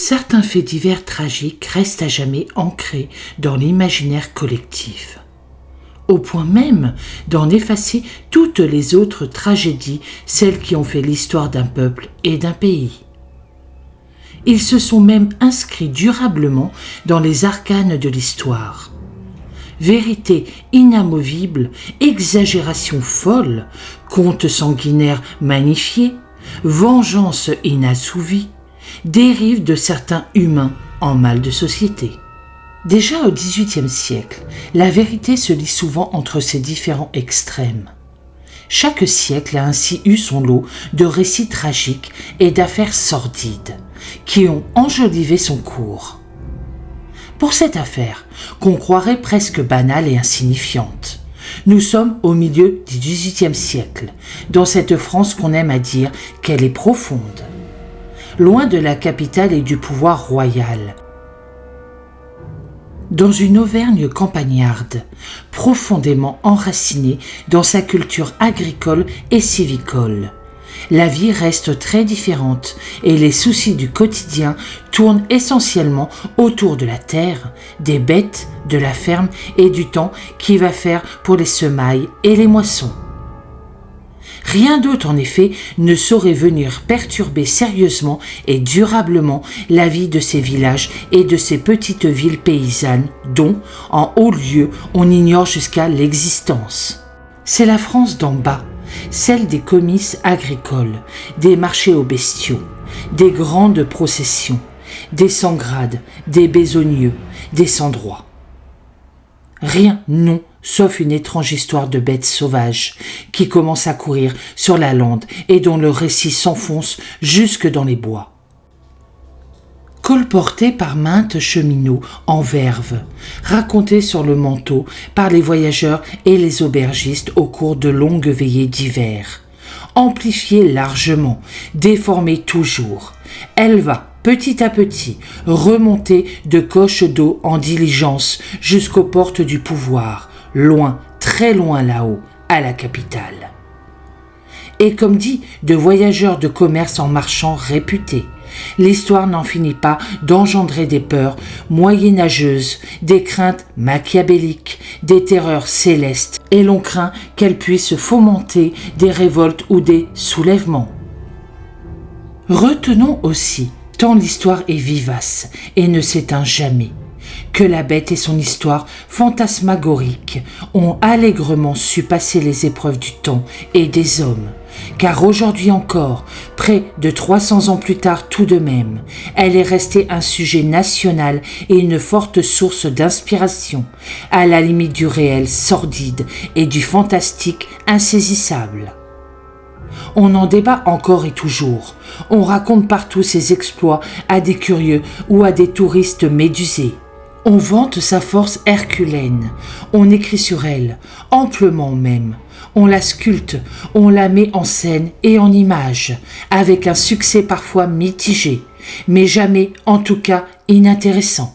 Certains faits divers tragiques restent à jamais ancrés dans l'imaginaire collectif, au point même d'en effacer toutes les autres tragédies, celles qui ont fait l'histoire d'un peuple et d'un pays. Ils se sont même inscrits durablement dans les arcanes de l'histoire. Vérité inamovible, exagération folle, conte sanguinaire magnifié, vengeance inassouvie, dérive de certains humains en mal de société. Déjà au XVIIIe siècle, la vérité se lit souvent entre ces différents extrêmes. Chaque siècle a ainsi eu son lot de récits tragiques et d'affaires sordides qui ont enjolivé son cours. Pour cette affaire, qu'on croirait presque banale et insignifiante, nous sommes au milieu du XVIIIe siècle, dans cette France qu'on aime à dire qu'elle est profonde, loin de la capitale et du pouvoir royal. Dans une Auvergne campagnarde, profondément enracinée dans sa culture agricole et civicole, la vie reste très différente et les soucis du quotidien tournent essentiellement autour de la terre, des bêtes, de la ferme et du temps qui va faire pour les semailles et les moissons. Rien d'autre en effet ne saurait venir perturber sérieusement et durablement la vie de ces villages et de ces petites villes paysannes dont, en haut lieu, on ignore jusqu'à l'existence. C'est la France d'en bas, celle des comices agricoles, des marchés aux bestiaux, des grandes processions, des sans-grades, des besogneux, des sans-droits. Rien, non, sauf une étrange histoire de bêtes sauvages qui commence à courir sur la lande et dont le récit s'enfonce jusque dans les bois. Colporté par maintes cheminots en verve, raconté sur le manteau par les voyageurs et les aubergistes au cours de longues veillées d'hiver, amplifiée largement, déformée toujours, elle va, petit à petit, remonter de coches d'eau en diligence jusqu'aux portes du pouvoir, loin, très loin là-haut, à la capitale. Et comme dit de voyageurs de commerce en marchand réputés, l'histoire n'en finit pas d'engendrer des peurs moyenâgeuses, des craintes machiavéliques, des terreurs célestes, et l'on craint qu'elle puisse fomenter des révoltes ou des soulèvements. Retenons aussi, tant l'histoire est vivace et ne s'éteint jamais, que la bête et son histoire fantasmagorique ont allègrement su passer les épreuves du temps et des hommes, car aujourd'hui encore, près de 300 ans plus tard tout de même, elle est restée un sujet national et une forte source d'inspiration, à la limite du réel sordide et du fantastique insaisissable. On en débat encore et toujours, on raconte partout ses exploits à des curieux ou à des touristes médusés. On vante sa force herculéenne, on écrit sur elle, amplement même. On la sculpte, on la met en scène et en image, avec un succès parfois mitigé, mais jamais, en tout cas, inintéressant.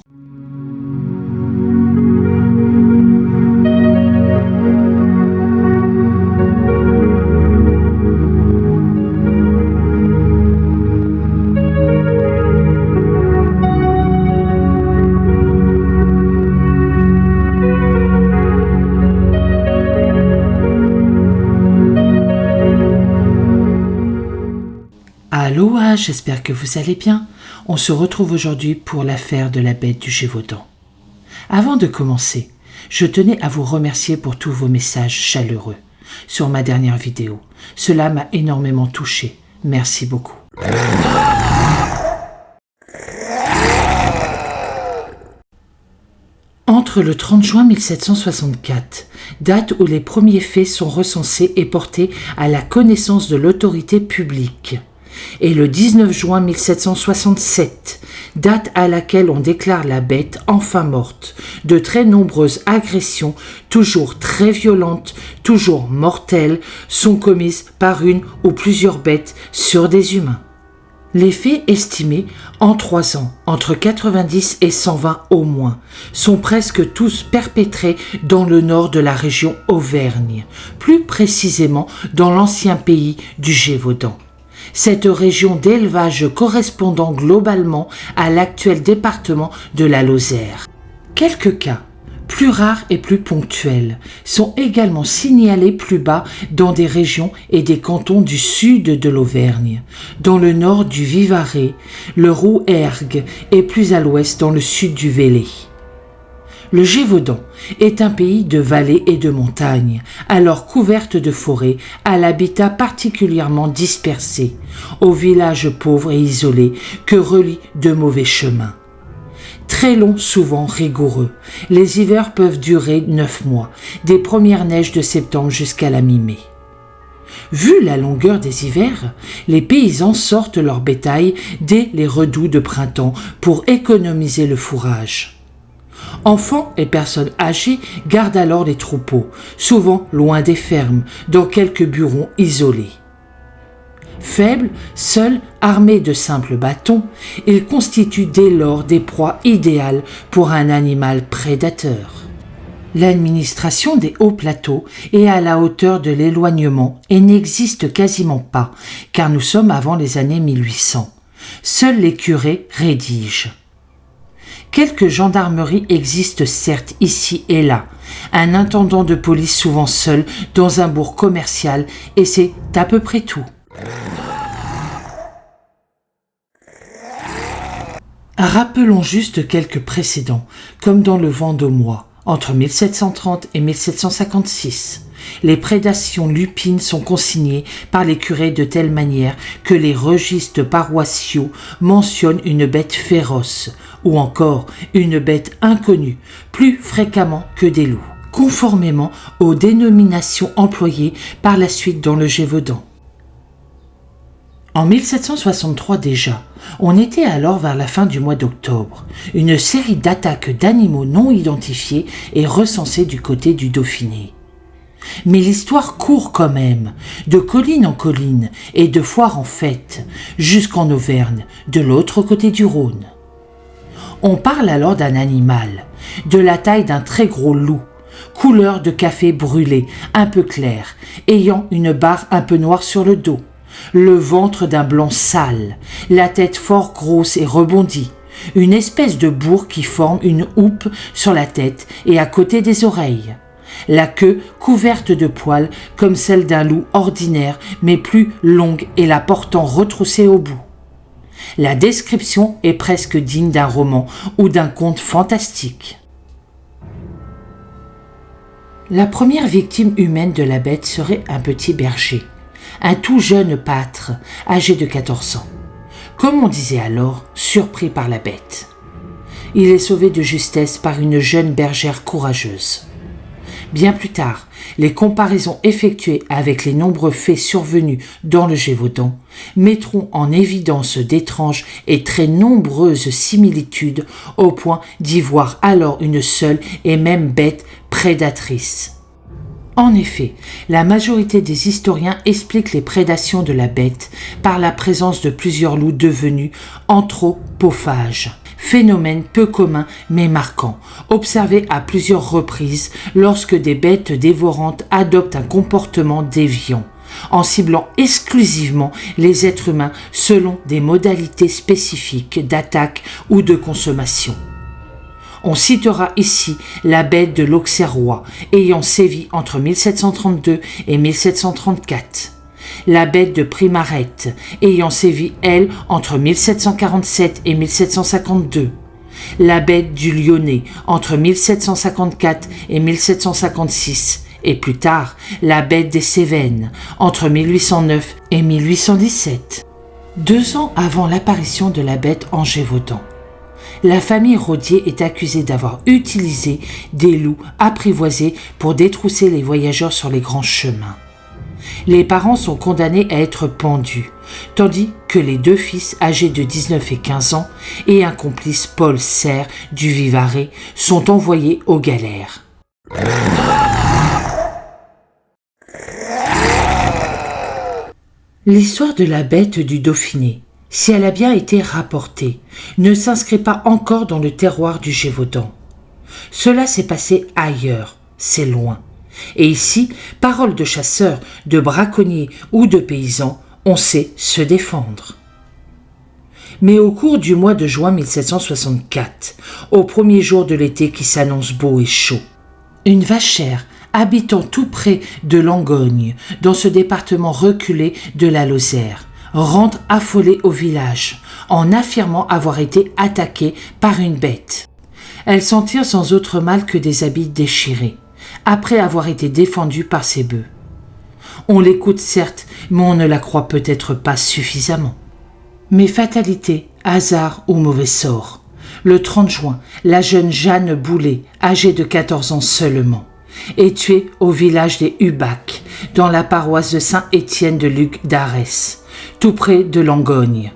Aloha, j'espère que vous allez bien. On se retrouve aujourd'hui pour l'affaire de la bête du Gévaudan. Avant de commencer, je tenais à vous remercier pour tous vos messages chaleureux sur ma dernière vidéo, Cela m'a énormément touché. Merci beaucoup. Entre le 30 juin 1764, date où les premiers faits sont recensés et portés à la connaissance de l'autorité publique, et le 19 juin 1767, date à laquelle on déclare la bête enfin morte, de très nombreuses agressions, toujours très violentes, toujours mortelles, sont commises par une ou plusieurs bêtes sur des humains. Les faits estimés en 3 ans, entre 90 et 120 au moins, sont presque tous perpétrés dans le nord de la région Auvergne, plus précisément dans l'ancien pays du Gévaudan. Cette région d'élevage correspondant globalement à l'actuel département de la Lozère. Quelques cas, plus rares et plus ponctuels, sont également signalés plus bas dans des régions et des cantons du sud de l'Auvergne, dans le nord du Vivarais, le Rouergue et plus à l'ouest dans le sud du Velay. Le Gévaudan est un pays de vallées et de montagnes, alors couverte de forêts, à l'habitat particulièrement dispersé, aux villages pauvres et isolés que relient de mauvais chemins. Très longs, souvent rigoureux, les hivers peuvent durer 9 mois, des premières neiges de septembre jusqu'à la mi-mai. Vu la longueur des hivers, les paysans sortent leur bétail dès les redoux de printemps pour économiser le fourrage. Enfants et personnes âgées gardent alors les troupeaux, souvent loin des fermes, dans quelques burons isolés. Faibles, seuls, armés de simples bâtons, ils constituent dès lors des proies idéales pour un animal prédateur. L'administration des hauts plateaux est à la hauteur de l'éloignement et n'existe quasiment pas, car nous sommes avant les années 1800. Seuls les curés rédigent. Quelques gendarmeries existent certes ici et là, un intendant de police souvent seul dans un bourg commercial, et c'est à peu près tout. Rappelons juste quelques précédents, comme dans le Vendômois, entre 1730 et 1756. Les prédations lupines sont consignées par les curés de telle manière que les registres paroissiaux mentionnent une bête féroce, ou encore une bête inconnue, plus fréquemment que des loups, conformément aux dénominations employées par la suite dans le Gévaudan. En 1763 déjà, on était alors vers la fin du mois d'octobre. Une série d'attaques d'animaux non identifiés est recensée du côté du Dauphiné. Mais l'histoire court quand même, de colline en colline et de foire en fête, jusqu'en Auvergne, de l'autre côté du Rhône. On parle alors d'un animal, de la taille d'un très gros loup, couleur de café brûlé, un peu clair, ayant une barre un peu noire sur le dos, le ventre d'un blanc sale, la tête fort grosse et rebondie, une espèce de bourre qui forme une houppe sur la tête et à côté des oreilles, la queue couverte de poils comme celle d'un loup ordinaire mais plus longue et la portant retroussée au bout. La description est presque digne d'un roman ou d'un conte fantastique. La première victime humaine de la bête serait un petit berger, un tout jeune pâtre, âgé de 14 ans. Comme on disait alors, surpris par la bête. Il est sauvé de justesse par une jeune bergère courageuse. Bien plus tard, les comparaisons effectuées avec les nombreux faits survenus dans le Gévaudan mettront en évidence d'étranges et très nombreuses similitudes au point d'y voir alors une seule et même bête prédatrice. En effet, la majorité des historiens expliquent les prédations de la bête par la présence de plusieurs loups devenus anthropophages. Phénomène peu commun mais marquant, observé à plusieurs reprises lorsque des bêtes dévorantes adoptent un comportement déviant, en ciblant exclusivement les êtres humains selon des modalités spécifiques d'attaque ou de consommation. On citera ici la bête de l'Auxerrois, ayant sévi entre 1732 et 1734. La bête de Primarette, ayant sévi, elle, entre 1747 et 1752. La bête du Lyonnais, entre 1754 et 1756, et plus tard la bête des Cévennes, entre 1809 et 1817. 2 ans avant l'apparition de la bête en Gévaudan, la famille Rodier est accusée d'avoir utilisé des loups apprivoisés pour détrousser les voyageurs sur les grands chemins. Les parents sont condamnés à être pendus, tandis que les 2 fils âgés de 19 et 15 ans et un complice Paul Serre du Vivarais sont envoyés aux galères. L'histoire de la bête du Dauphiné, si elle a bien été rapportée, ne s'inscrit pas encore dans le terroir du Gévaudan. Cela s'est passé ailleurs, c'est loin. Et ici, parole de chasseurs, de braconniers ou de paysans, on sait se défendre. Mais au cours du mois de juin 1764, au premier jour de l'été qui s'annonce beau et chaud, une vachère habitant tout près de Langogne, dans ce département reculé de la Lozère, rentre affolée au village, en affirmant avoir été attaquée par une bête. Elle s'en tire sans autre mal que des habits déchirés, après avoir été défendue par ses bœufs. On l'écoute certes, mais on ne la croit peut-être pas suffisamment. Mais fatalité, hasard ou mauvais sort, le 30 juin, la jeune Jeanne Boulet, âgée de 14 ans seulement, est tuée au village des Hubacs, dans la paroisse de Saint-Étienne de Luc d'Arès, tout près de Langogne,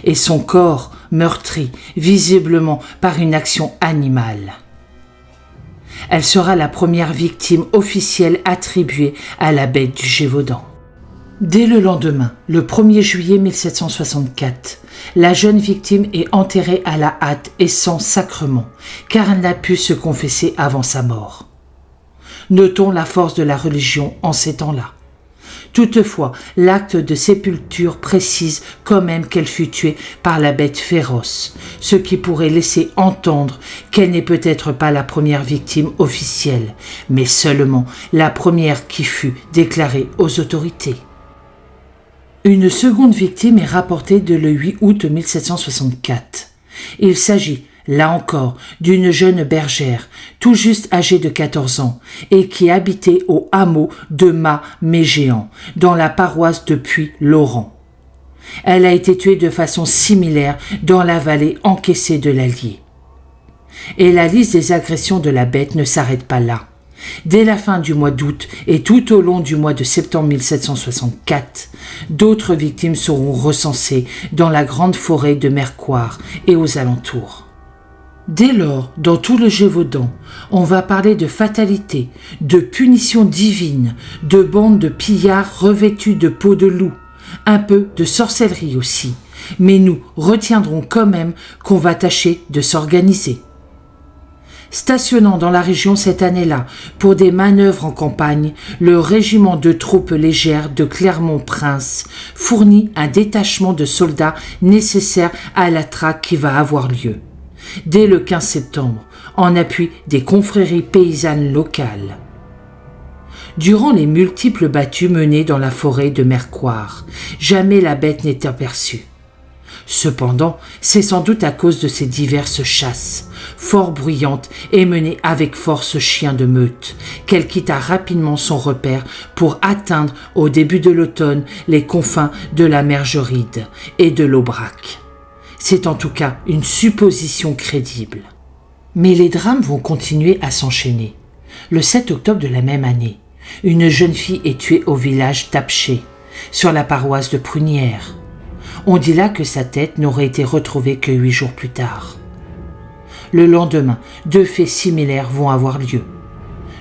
et son corps meurtri, visiblement par une action animale. Elle sera la première victime officielle attribuée à la bête du Gévaudan. Dès le lendemain, le 1er juillet 1764, la jeune victime est enterrée à la hâte et sans sacrement, car elle n'a pu se confesser avant sa mort. Notons la force de la religion en ces temps-là. Toutefois, l'acte de sépulture précise quand même qu'elle fut tuée par la bête féroce, ce qui pourrait laisser entendre qu'elle n'est peut-être pas la première victime officielle, mais seulement la première qui fut déclarée aux autorités. Une seconde victime est rapportée le 8 août 1764. Il s'agit, là encore, d'une jeune bergère, tout juste âgée de 14 ans, et qui habitait au hameau de Mas-Mégéant, dans la paroisse de Puy-Laurent. Elle a été tuée de façon similaire dans la vallée encaissée de l'Allier. Et la liste des agressions de la bête ne s'arrête pas là. Dès la fin du mois d'août et tout au long du mois de septembre 1764, d'autres victimes seront recensées dans la grande forêt de Mercoire et aux alentours. Dès lors, dans tout le Gévaudan, on va parler de fatalité, de punition divine, de bandes de pillards revêtus de peau de loup, un peu de sorcellerie aussi, mais nous retiendrons quand même qu'on va tâcher de s'organiser. Stationnant dans la région cette année-là pour des manœuvres en campagne, le régiment de troupes légères de Clermont-Prince fournit un détachement de soldats nécessaires à la traque qui va avoir lieu, dès le 15 septembre, en appui des confréries paysannes locales. Durant les multiples battues menées dans la forêt de Mercoire, jamais la bête n'est aperçue. Cependant, c'est sans doute à cause de ces diverses chasses, fort bruyantes et menées avec force chiens de meute, qu'elle quitta rapidement son repère pour atteindre au début de l'automne les confins de la Mergeride et de l'Aubrac. C'est en tout cas une supposition crédible. Mais les drames vont continuer à s'enchaîner. Le 7 octobre de la même année, une jeune fille est tuée au village d'Apché, sur la paroisse de Prunières. On dit là que sa tête n'aurait été retrouvée que 8 jours plus tard. Le lendemain, 2 faits similaires vont avoir lieu.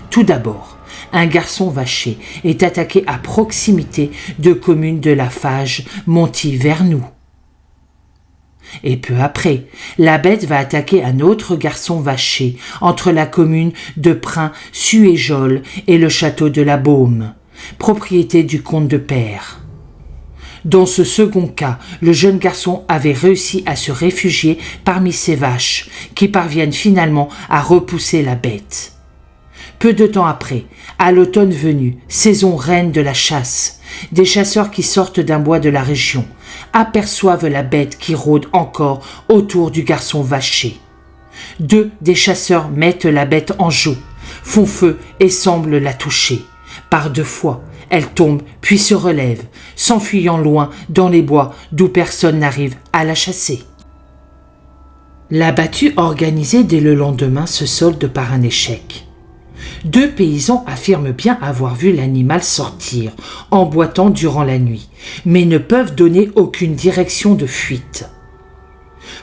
Tout d'abord, un garçon vacher est attaqué à proximité de communes de Lafage, Monty-Vernoux. Et peu après, la bête va attaquer un autre garçon vacher entre la commune de Prin-Suéjol et le château de la Baume, propriété du comte de Peyre. Dans ce second cas, le jeune garçon avait réussi à se réfugier parmi ses vaches, qui parviennent finalement à repousser la bête. Peu de temps après, à l'automne venu, saison reine de la chasse, des chasseurs qui sortent d'un bois de la région aperçoivent la bête qui rôde encore autour du garçon vacher. 2 des chasseurs mettent la bête en joue, font feu et semblent la toucher. Par 2 fois, elle tombe puis se relève, s'enfuyant loin dans les bois d'où personne n'arrive à la chasser. La battue organisée dès le lendemain se solde par un échec. 2 paysans affirment bien avoir vu l'animal sortir, en boitant durant la nuit, mais ne peuvent donner aucune direction de fuite.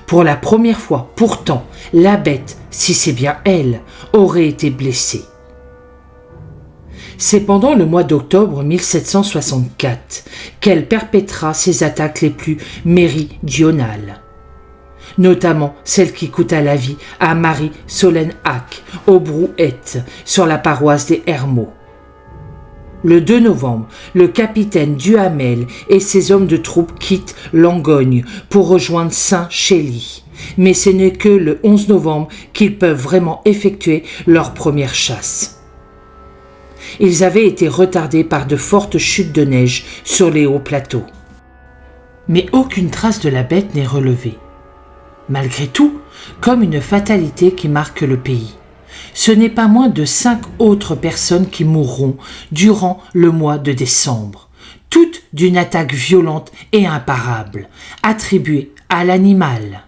Pour la première fois, pourtant, la bête, si c'est bien elle, aurait été blessée. C'est pendant le mois d'octobre 1764 qu'elle perpétra ses attaques les plus méridionales, notamment celle qui coûta la vie à Marie Solène-Hack aux Brouettes sur la paroisse des Hermaux. Le 2 novembre, le capitaine Duhamel et ses hommes de troupe quittent Langogne pour rejoindre Saint-Chély, mais ce n'est que le 11 novembre qu'ils peuvent vraiment effectuer leur première chasse. Ils avaient été retardés par de fortes chutes de neige sur les hauts plateaux. Mais aucune trace de la bête n'est relevée. Malgré tout, comme une fatalité qui marque le pays, ce n'est pas moins de 5 autres personnes qui mourront durant le mois de décembre, toutes d'une attaque violente et imparable, attribuée à l'animal.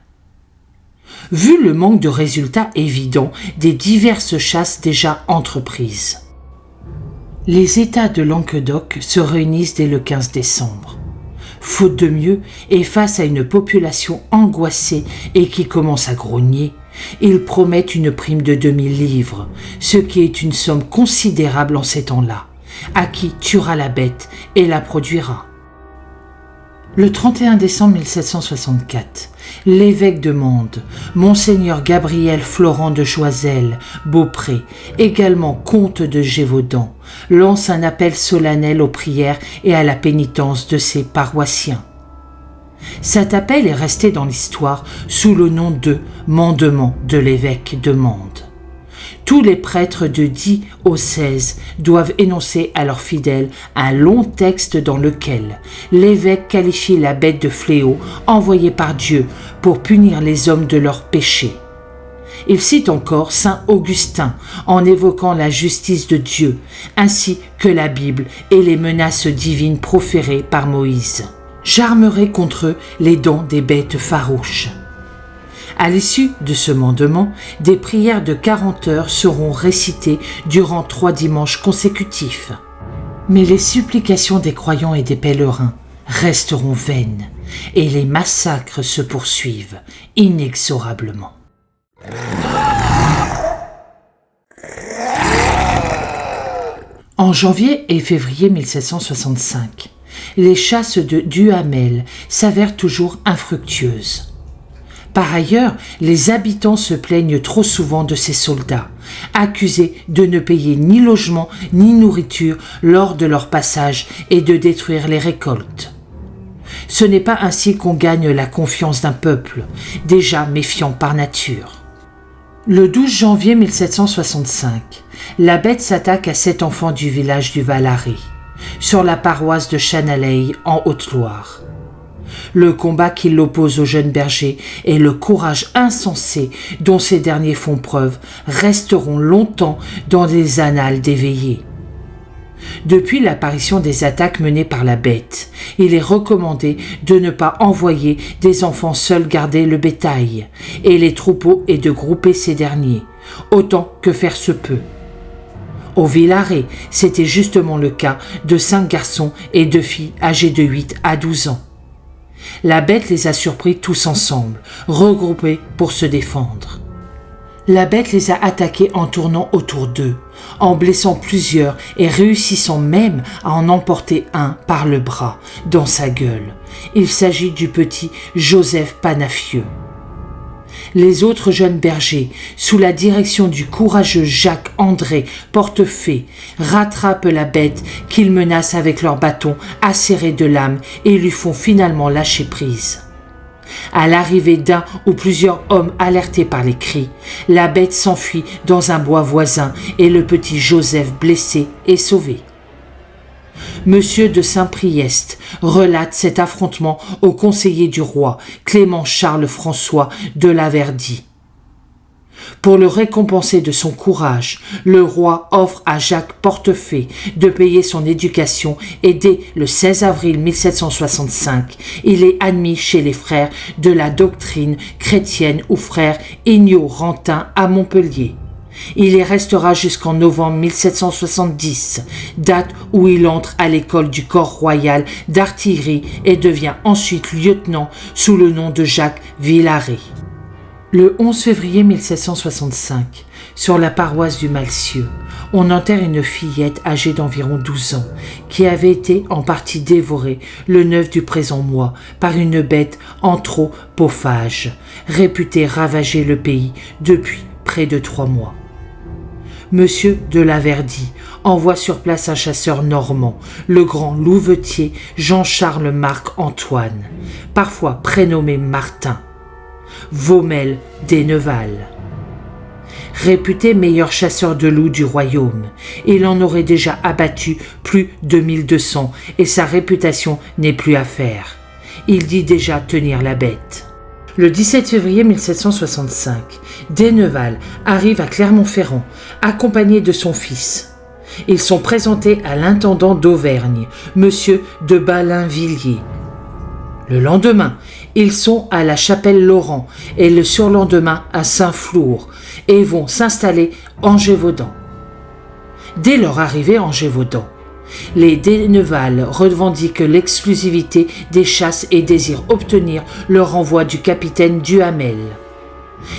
Vu le manque de résultats évidents des diverses chasses déjà entreprises, les États de Languedoc se réunissent dès le 15 décembre. Faute de mieux, et face à une population angoissée et qui commence à grogner, ils promettent une prime de 2000 livres, ce qui est une somme considérable en ces temps-là, à qui tuera la bête et la produira. Le 31 décembre 1764, l'évêque de Mende, Monseigneur Gabriel Florent de Choiseul, Beaupré, également comte de Gévaudan, lance un appel solennel aux prières et à la pénitence de ses paroissiens. Cet appel est resté dans l'histoire sous le nom de mandement de l'évêque de Mende. Tous les prêtres de 10 au 16 doivent énoncer à leurs fidèles un long texte dans lequel l'évêque qualifie la bête de fléau envoyée par Dieu pour punir les hommes de leurs péchés. Il cite encore saint Augustin en évoquant la justice de Dieu, ainsi que la Bible et les menaces divines proférées par Moïse. J'armerai contre eux les dents des bêtes farouches. À l'issue de ce mandement, des prières de 40 heures seront récitées durant 3 dimanches consécutifs. Mais les supplications des croyants et des pèlerins resteront vaines et les massacres se poursuivent inexorablement. En janvier et février 1765, les chasses de Duhamel s'avèrent toujours infructueuses. Par ailleurs, les habitants se plaignent trop souvent de ces soldats, accusés de ne payer ni logement ni nourriture lors de leur passage et de détruire les récoltes. Ce n'est pas ainsi qu'on gagne la confiance d'un peuple, déjà méfiant par nature. Le 12 janvier 1765, la bête s'attaque à 7 enfants du village du Val-Arré, sur la paroisse de Chanaleille en Haute-Loire. Le combat qui l'oppose aux jeunes bergers et le courage insensé dont ces derniers font preuve resteront longtemps dans les annales des veillées. Depuis l'apparition des attaques menées par la bête, il est recommandé de ne pas envoyer des enfants seuls garder le bétail et les troupeaux et de grouper ces derniers, autant que faire se peut. Au Villaret, c'était justement le cas de 5 garçons et 2 filles âgés de 8 à 12 ans. La bête les a surpris tous ensemble, regroupés pour se défendre. La bête les a attaqués en tournant autour d'eux, en blessant plusieurs et réussissant même à en emporter un par le bras, dans sa gueule. Il s'agit du petit Joseph Panafieux. Les autres jeunes bergers, sous la direction du courageux Jacques-André Portefait, rattrapent la bête qu'ils menacent avec leurs bâtons acérés de lames et lui font finalement lâcher prise. À l'arrivée d'un ou plusieurs hommes alertés par les cris, la bête s'enfuit dans un bois voisin et le petit Joseph blessé est sauvé. Monsieur de Saint-Priest relate cet affrontement au conseiller du roi, Clément Charles François de Laverdy. Pour le récompenser de son courage, le roi offre à Jacques Portefaix de payer son éducation et dès le 16 avril 1765, il est admis chez les frères de la doctrine chrétienne ou frères ignorantins à Montpellier. Il y restera jusqu'en novembre 1770, date où il entre à l'école du corps royal d'artillerie et devient ensuite lieutenant sous le nom de Jacques Villaret. Le 11 février 1765, sur la paroisse du Malcieu, on enterre une fillette âgée d'environ 12 ans, qui avait été en partie dévorée le 9 du présent mois par une bête anthropophage, réputée ravager le pays depuis près de 3 mois. Monsieur de Laverdy envoie sur place un chasseur normand, le grand louvetier Jean-Charles Marc-Antoine, parfois prénommé Martin, Vaumel d'Enneval. Réputé meilleur chasseur de loups du royaume, il en aurait déjà abattu plus de 1200 et sa réputation n'est plus à faire. Il dit déjà tenir la bête. Le 17 février 1765, d'Enneval arrive à Clermont-Ferrand, accompagné de son fils. Ils sont présentés à l'intendant d'Auvergne, monsieur de Balinvilliers. Le lendemain, ils sont à la Chapelle-Laurent et le surlendemain à Saint-Flour et vont s'installer en Gévaudan. Dès leur arrivée en Gévaudan, les d'Enneval revendiquent l'exclusivité des chasses et désirent obtenir le renvoi du capitaine Duhamel.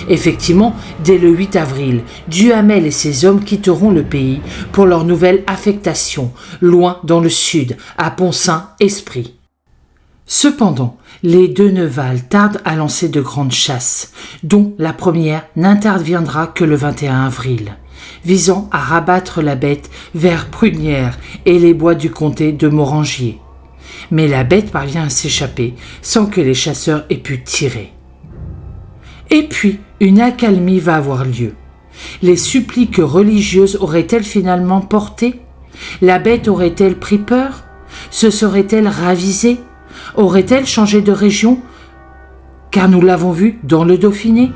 Effectivement, dès le 8 avril, Duhamel et ses hommes quitteront le pays pour leur nouvelle affectation, loin dans le sud, à Pont-Saint-Esprit. Cependant, les d'Enneval tardent à lancer de grandes chasses, dont la première n'interviendra que le 21 avril, visant à rabattre la bête vers Prunières et les bois du comté de Morangier. Mais la bête parvient à s'échapper sans que les chasseurs aient pu tirer. Et puis, une accalmie va avoir lieu. Les suppliques religieuses auraient-elles finalement porté? La bête aurait-elle pris peur? Se serait-elle ravisée? Aurait-elle changé de région? Car nous l'avons vu dans le Dauphiné.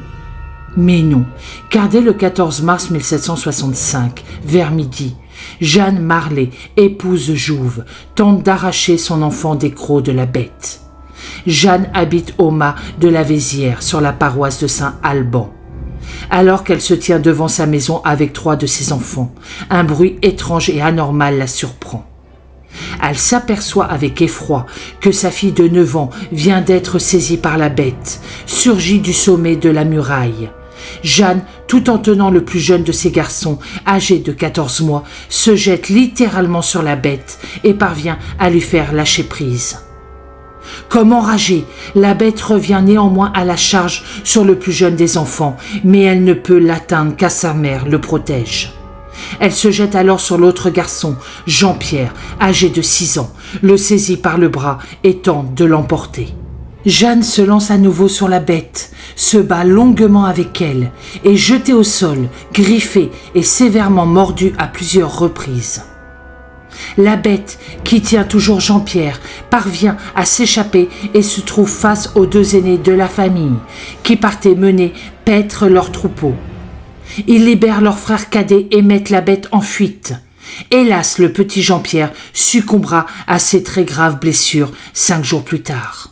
Mais non, car dès le 14 mars 1765, vers midi, Jeanne Marlé, épouse Jouve, tente d'arracher son enfant des crocs de la bête. Jeanne habite au mas de la Vésière, sur la paroisse de Saint-Alban. Alors qu'elle se tient devant sa maison avec 3 de ses enfants, un bruit étrange et anormal la surprend. Elle s'aperçoit avec effroi que sa fille de 9 ans vient d'être saisie par la bête, surgit du sommet de la muraille. Jeanne, tout en tenant le plus jeune de ses garçons, âgé de 14 mois, se jette littéralement sur la bête et parvient à lui faire lâcher prise. Comme enragée, la bête revient néanmoins à la charge sur le plus jeune des enfants, mais elle ne peut l'atteindre car sa mère le protège. Elle se jette alors sur l'autre garçon, Jean-Pierre, âgé de 6 ans, le saisit par le bras et tente de l'emporter. Jeanne se lance à nouveau sur la bête, se bat longuement avec elle, est jetée au sol, griffée et sévèrement mordue à plusieurs reprises. La bête, qui tient toujours Jean-Pierre, parvient à s'échapper et se trouve face aux 2 aînés de la famille, qui partaient mener paître leur troupeau. Ils libèrent leur frère cadet et mettent la bête en fuite. Hélas, le petit Jean-Pierre succombera à ses très graves blessures 5 jours plus tard.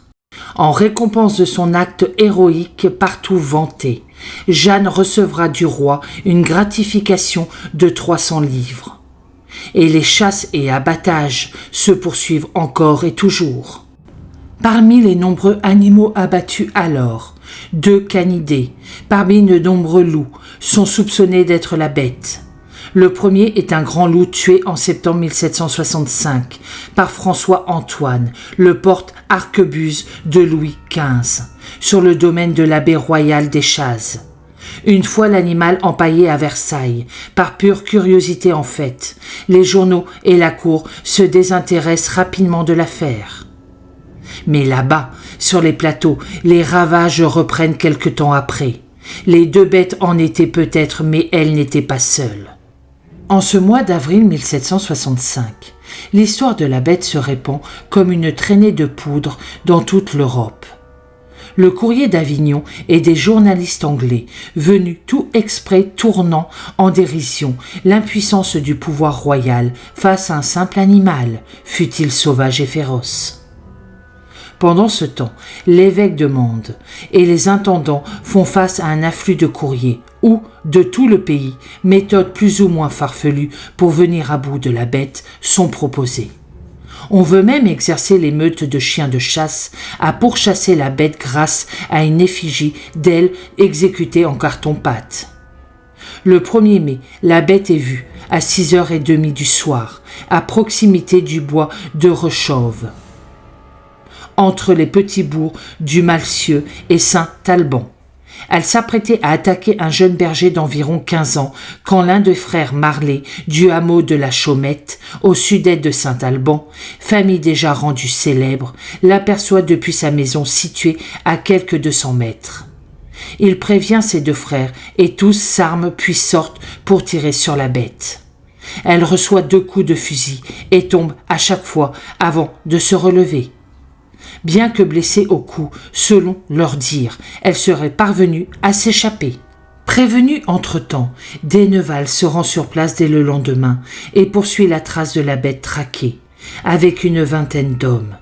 En récompense de son acte héroïque partout vanté, Jeanne recevra du roi une gratification de 300 livres. Et les chasses et abattages se poursuivent encore et toujours. Parmi les nombreux animaux abattus alors, 2 canidés, parmi de nombreux loups, sont soupçonnés d'être la bête. Le premier est un grand loup tué en septembre 1765 par François-Antoine, le porte-arquebuse de Louis XV, sur le domaine de l'abbé royal des Chazes. Une fois l'animal empaillé à Versailles, par pure curiosité en fait, les journaux et la cour se désintéressent rapidement de l'affaire. Mais là-bas, sur les plateaux, les ravages reprennent quelque temps après. Les 2 bêtes en étaient peut-être, mais elles n'étaient pas seules. En ce mois d'avril 1765, l'histoire de la bête se répand comme une traînée de poudre dans toute l'Europe. Le courrier d'Avignon et des journalistes anglais, venus tout exprès tournant en dérision l'impuissance du pouvoir royal face à un simple animal, fût-il sauvage et féroce. Pendant ce temps, l'évêque de Mende et les intendants font face à un afflux de courriers où, de tout le pays, méthodes plus ou moins farfelues pour venir à bout de la bête sont proposées. On veut même exercer les meutes de chiens de chasse à pourchasser la bête grâce à une effigie d'elle exécutée en carton-pâte. Le 1er mai, la bête est vue à 6h30 du soir, à proximité du bois de Rechauve, entre les petits bourgs du Malcieu et Saint-Alban. Elle s'apprêtait à attaquer un jeune berger d'environ 15 ans quand l'un des frères Marlet du hameau de la Chaumette, au sud-est de Saint-Alban, famille déjà rendue célèbre, l'aperçoit depuis sa maison située à quelques 200 mètres. Il prévient ses 2 frères et tous s'arment puis sortent pour tirer sur la bête. Elle reçoit 2 coups de fusil et tombe à chaque fois avant de se relever. Bien que blessée au cou, selon leur dire, elle serait parvenue à s'échapper. Prévenu entre-temps, Denneval se rend sur place dès le lendemain et poursuit la trace de la bête traquée, avec une vingtaine d'hommes.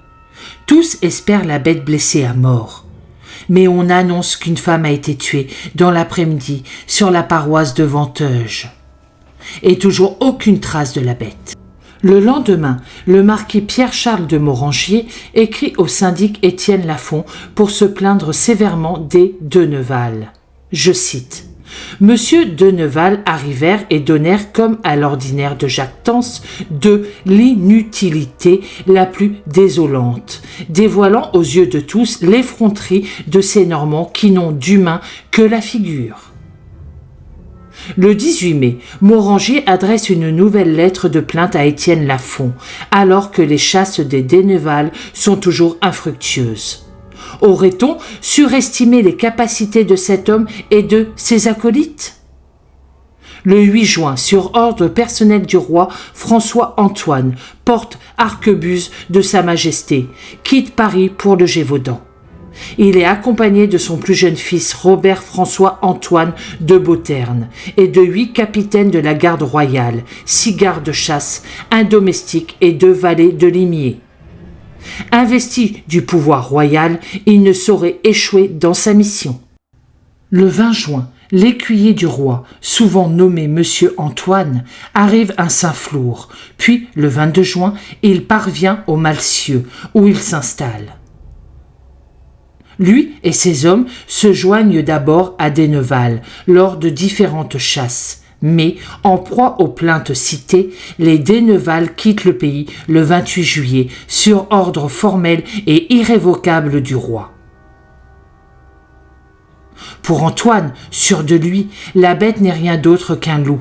Tous espèrent la bête blessée à mort. Mais on annonce qu'une femme a été tuée dans l'après-midi sur la paroisse de Venteuge. Et toujours aucune trace de la bête. Le lendemain, le marquis Pierre-Charles de Morangier écrit au syndic Étienne Lafont pour se plaindre sévèrement des Denneval. Je cite « Monsieur Denneval arrivèrent et donnèrent, comme à l'ordinaire de jactance, de l'inutilité la plus désolante, dévoilant aux yeux de tous l'effronterie de ces Normands qui n'ont d'humain que la figure. » Le 18 mai, Morangier adresse une nouvelle lettre de plainte à Étienne Lafont, alors que les chasses des Denneval sont toujours infructueuses. Aurait-on surestimé les capacités de cet homme et de ses acolytes ? Le 8 juin, sur ordre personnel du roi, François-Antoine, porte-arquebuse de Sa Majesté, quitte Paris pour le Gévaudan. Il est accompagné de son plus jeune fils Robert-François-Antoine de Beauterne et de 8 capitaines de la garde royale, 6 gardes-chasse, un domestique et 2 valets de limier. Investi du pouvoir royal, il ne saurait échouer dans sa mission. Le 20 juin, l'écuyer du roi, souvent nommé Monsieur Antoine, arrive à Saint-Flour, puis le 22 juin, il parvient au Malcieu, où il s'installe. Lui et ses hommes se joignent d'abord à Denneval lors de différentes chasses, mais, en proie aux plaintes citées, les Denneval quittent le pays le 28 juillet sur ordre formel et irrévocable du roi. Pour Antoine, sûr de lui, la bête n'est rien d'autre qu'un loup.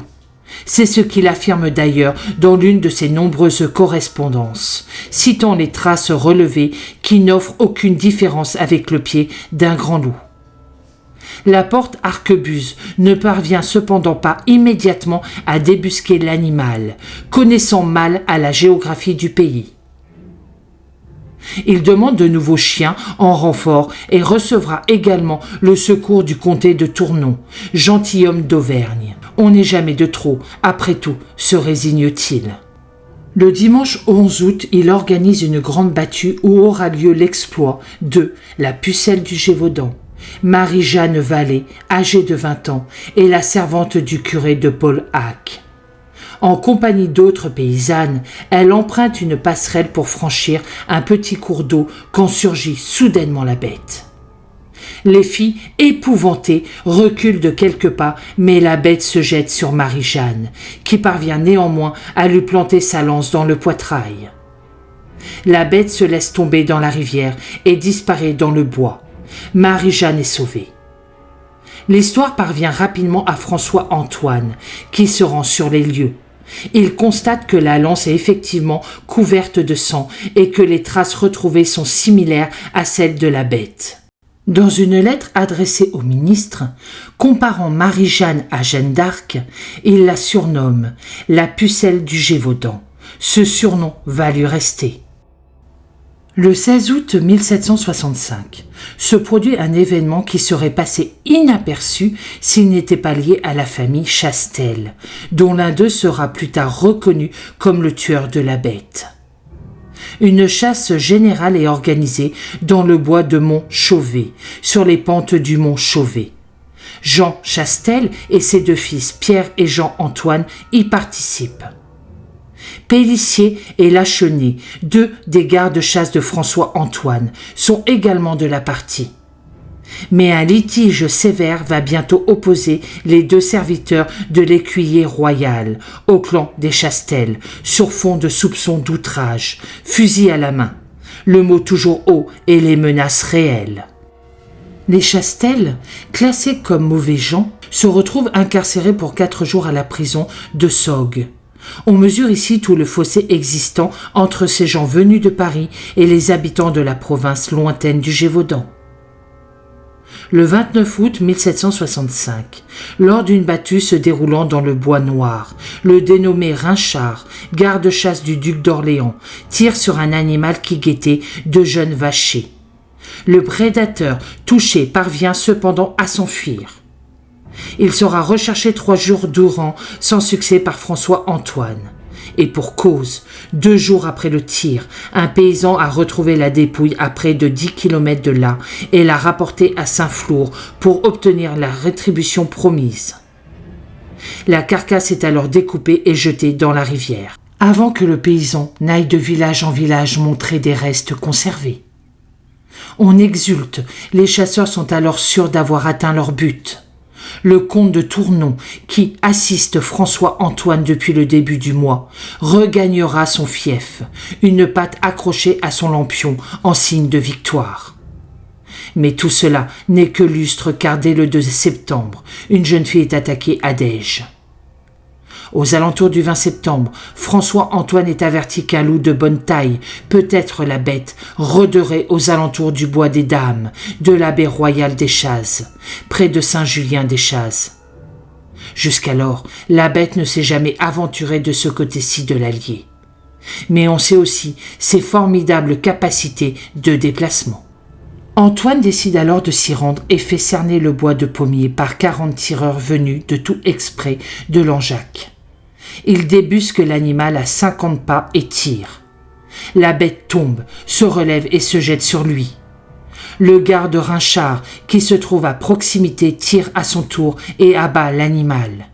C'est ce qu'il affirme d'ailleurs dans l'une de ses nombreuses correspondances, citant les traces relevées qui n'offrent aucune différence avec le pied d'un grand loup. La porte-arquebuse ne parvient cependant pas immédiatement à débusquer l'animal, connaissant mal à la géographie du pays. Il demande de nouveaux chiens en renfort et recevra également le secours du comté de Tournon, gentilhomme d'Auvergne. On n'est jamais de trop, après tout, se résigne-t-il. Le dimanche 11 août, il organise une grande battue où aura lieu l'exploit de la pucelle du Gévaudan, Marie-Jeanne Vallée, âgée de 20 ans, et la servante du curé de Paul-Hac. En compagnie d'autres paysannes, elle emprunte une passerelle pour franchir un petit cours d'eau quand surgit soudainement la bête. Les filles, épouvantées, reculent de quelques pas, mais la bête se jette sur Marie-Jeanne, qui parvient néanmoins à lui planter sa lance dans le poitrail. La bête se laisse tomber dans la rivière et disparaît dans le bois. Marie-Jeanne est sauvée. L'histoire parvient rapidement à François-Antoine, qui se rend sur les lieux. Il constate que la lance est effectivement couverte de sang et que les traces retrouvées sont similaires à celles de la bête. Dans une lettre adressée au ministre, comparant Marie-Jeanne à Jeanne d'Arc, il la surnomme la pucelle du Gévaudan. Ce surnom va lui rester. Le 16 août 1765 se produit un événement qui serait passé inaperçu s'il n'était pas lié à la famille Chastel, dont l'un d'eux sera plus tard reconnu comme le tueur de la bête. Une chasse générale est organisée dans le bois de Mont-Chauvet, sur les pentes du mont Chauvet. Jean Chastel et ses deux fils Pierre et Jean-Antoine y participent. Pélissier et Lachenay, deux des gardes-chasse de François-Antoine, sont également de la partie. Mais un litige sévère va bientôt opposer les deux serviteurs de l'écuyer royal au clan des Chastel, sur fond de soupçons d'outrage, fusil à la main, le mot toujours haut et les menaces réelles. Les Chastel, classés comme mauvais gens, se retrouvent incarcérés pour 4 jours à la prison de Saugues. On mesure ici tout le fossé existant entre ces gens venus de Paris et les habitants de la province lointaine du Gévaudan. Le 29 août 1765, lors d'une battue se déroulant dans le Bois Noir, le dénommé Rinchard, garde-chasse du duc d'Orléans, tire sur un animal qui guettait 2 jeunes vachers. Le prédateur, touché, parvient cependant à s'enfuir. Il sera recherché 3 jours durant, sans succès par François-Antoine. Et pour cause, 2 jours après le tir, un paysan a retrouvé la dépouille à près de 10 km de là et l'a rapportée à Saint-Flour pour obtenir la rétribution promise. La carcasse est alors découpée et jetée dans la rivière, avant que le paysan n'aille de village en village montrer des restes conservés. On exulte, les chasseurs sont alors sûrs d'avoir atteint leur but. Le comte de Tournon, qui assiste François-Antoine depuis le début du mois, regagnera son fief, une patte accrochée à son lampion en signe de victoire. Mais tout cela n'est que lustre car dès le 2 septembre, une jeune fille est attaquée à Dège. Aux alentours du 20 septembre, François-Antoine est averti qu'un loup de bonne taille, peut-être la bête, rôderait aux alentours du bois des Dames, de l'abbé royal des Chazes, près de Saint-Julien des Chazes. Jusqu'alors, la bête ne s'est jamais aventurée de ce côté-ci de l'Allier. Mais on sait aussi ses formidables capacités de déplacement. Antoine décide alors de s'y rendre et fait cerner le bois de pommier par 40 tireurs venus de tout exprès de Langeac. Il débusque l'animal à 50 pas et tire. La bête tombe, se relève et se jette sur lui. Le garde Rinchard, qui se trouve à proximité, tire à son tour et abat l'animal.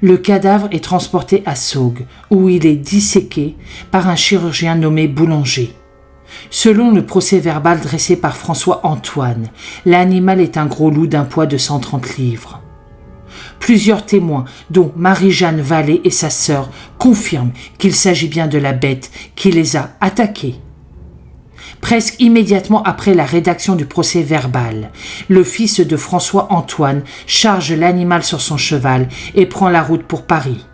Le cadavre est transporté à Saugues, où il est disséqué par un chirurgien nommé Boulanger. Selon le procès-verbal dressé par François-Antoine, l'animal est un gros loup d'un poids de 130 livres. Plusieurs témoins, dont Marie-Jeanne Vallée et sa sœur, confirment qu'il s'agit bien de la bête qui les a attaqués. Presque immédiatement après la rédaction du procès-verbal, le fils de François-Antoine charge l'animal sur son cheval et prend la route pour Paris.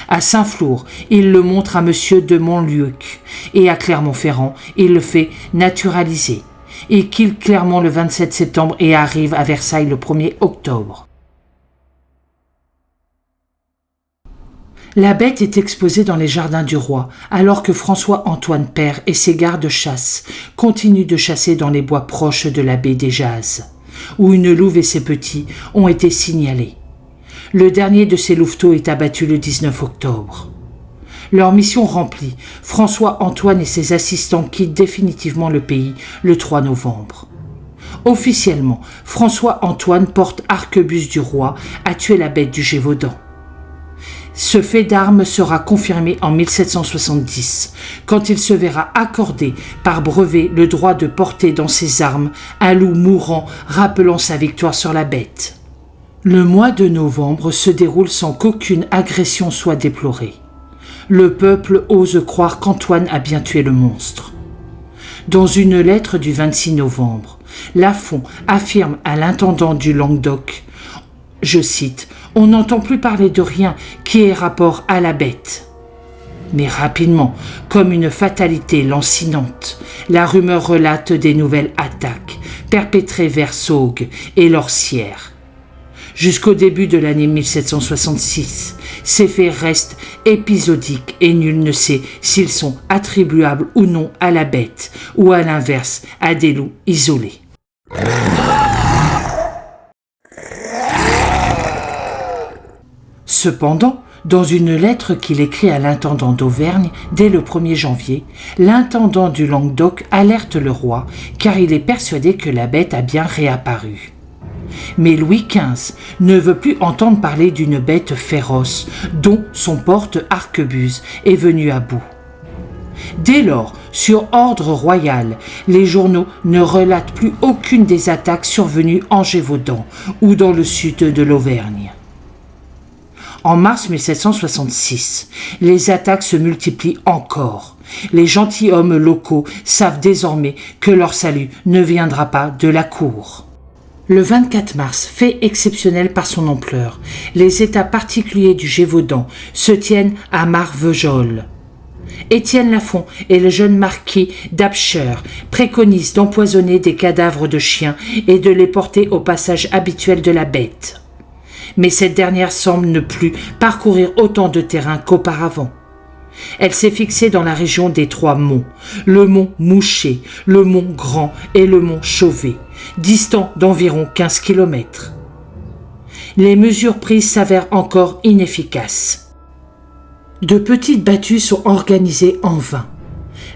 À Saint-Flour, il le montre à monsieur de Montluc et à Clermont-Ferrand, il le fait naturaliser. Il quitte Clermont le 27 septembre et arrive à Versailles le 1er octobre. La bête est exposée dans les jardins du roi, alors que François-Antoine père et ses gardes-chasse continuent de chasser dans les bois proches de la baie des Jazes, où une louve et ses petits ont été signalés. Le dernier de ces louveteaux est abattu le 19 octobre. Leur mission remplie, François-Antoine et ses assistants quittent définitivement le pays le 3 novembre. Officiellement, François-Antoine porte arquebuse du roi à tuer la bête du Gévaudan. Ce fait d'armes sera confirmé en 1770, quand il se verra accorder par brevet le droit de porter dans ses armes un loup mourant rappelant sa victoire sur la bête. Le mois de novembre se déroule sans qu'aucune agression soit déplorée. Le peuple ose croire qu'Antoine a bien tué le monstre. Dans une lettre du 26 novembre, Lafont affirme à l'intendant du Languedoc, je cite, « On n'entend plus parler de rien qui ait rapport à la bête. » Mais rapidement, comme une fatalité lancinante, la rumeur relate des nouvelles attaques perpétrées vers Saugues et l'Orsière. Jusqu'au début de l'année 1766, ces faits restent épisodiques et nul ne sait s'ils sont attribuables ou non à la bête ou à l'inverse à des loups isolés. Cependant, dans une lettre qu'il écrit à l'intendant d'Auvergne dès le 1er janvier, l'intendant du Languedoc alerte le roi car il est persuadé que la bête a bien réapparu. Mais Louis XV ne veut plus entendre parler d'une bête féroce dont son porte-arquebuse est venu à bout. Dès lors, sur ordre royal, les journaux ne relatent plus aucune des attaques survenues en Gévaudan ou dans le sud de l'Auvergne. En mars 1766, les attaques se multiplient encore. Les gentilshommes locaux savent désormais que leur salut ne viendra pas de la cour. Le 24 mars, fait exceptionnel par son ampleur, les états particuliers du Gévaudan se tiennent à Marvejols. Étienne Lafond et le jeune marquis d'Apcher préconisent d'empoisonner des cadavres de chiens et de les porter au passage habituel de la bête. Mais cette dernière semble ne plus parcourir autant de terrain qu'auparavant. Elle s'est fixée dans la région des 3 monts, le mont Mouché, le mont Grand et le mont Chauvet, distants d'environ 15 km. Les mesures prises s'avèrent encore inefficaces. De petites battues sont organisées en vain.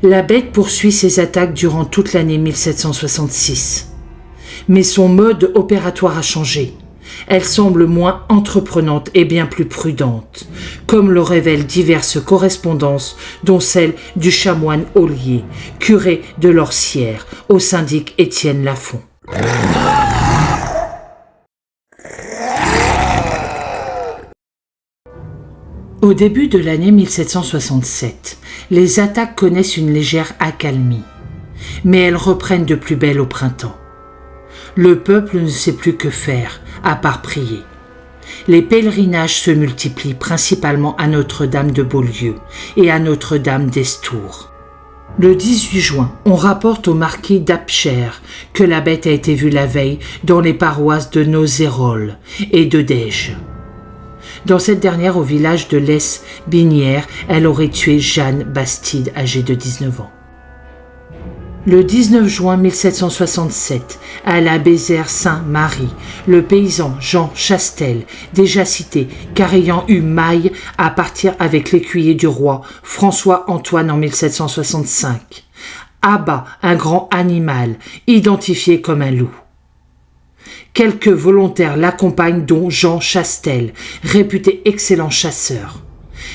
La bête poursuit ses attaques durant toute l'année 1766. Mais son mode opératoire a changé. Elle semble moins entreprenante et bien plus prudente, comme le révèlent diverses correspondances, dont celle du chanoine Ollier, curé de l'Orsière, au syndic Étienne Lafond. Au début de l'année 1767, les attaques connaissent une légère accalmie, mais elles reprennent de plus belle au printemps. Le peuple ne sait plus que faire, à part prier. Les pèlerinages se multiplient principalement à Notre-Dame de Beaulieu et à Notre-Dame d'Estour. Le 18 juin, on rapporte au marquis d'Apcher que la bête a été vue la veille dans les paroisses de Nozérolles et de Dège. Dans cette dernière, au village de l'Es-Binière, elle aurait tué Jeanne Bastide, âgée de 19 ans. Le 19 juin 1767, à la Bézère-Saint-Marie, le paysan Jean Chastel, déjà cité car ayant eu maille à partir avec l'écuyer du roi François-Antoine en 1765, abat un grand animal identifié comme un loup. Quelques volontaires l'accompagnent, dont Jean Chastel, réputé excellent chasseur.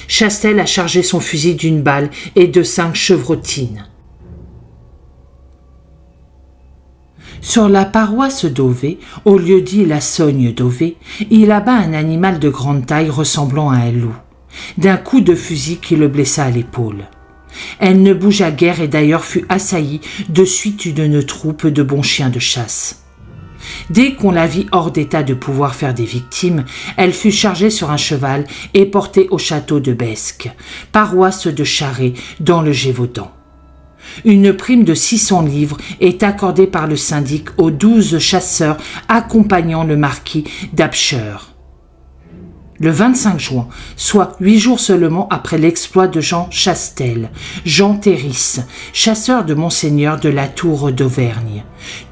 Chastel a chargé son fusil d'une balle et de 5 chevrotines. Sur la paroisse d'Auvet, au lieu-dit la Sogne d'Auvet, il abat un animal de grande taille ressemblant à un loup, d'un coup de fusil qui le blessa à l'épaule. Elle ne bougea guère et d'ailleurs fut assaillie de suite d'une troupe de bons chiens de chasse. Dès qu'on la vit hors d'état de pouvoir faire des victimes, elle fut chargée sur un cheval et portée au château de Besques, paroisse de Charret, dans le Gévaudan. Une prime de 600 livres est accordée par le syndic aux 12 chasseurs accompagnant le marquis d'Apcher. Le 25 juin, soit 8 jours seulement après l'exploit de Jean Chastel, Jean Terris, chasseur de Monseigneur de la Tour d'Auvergne,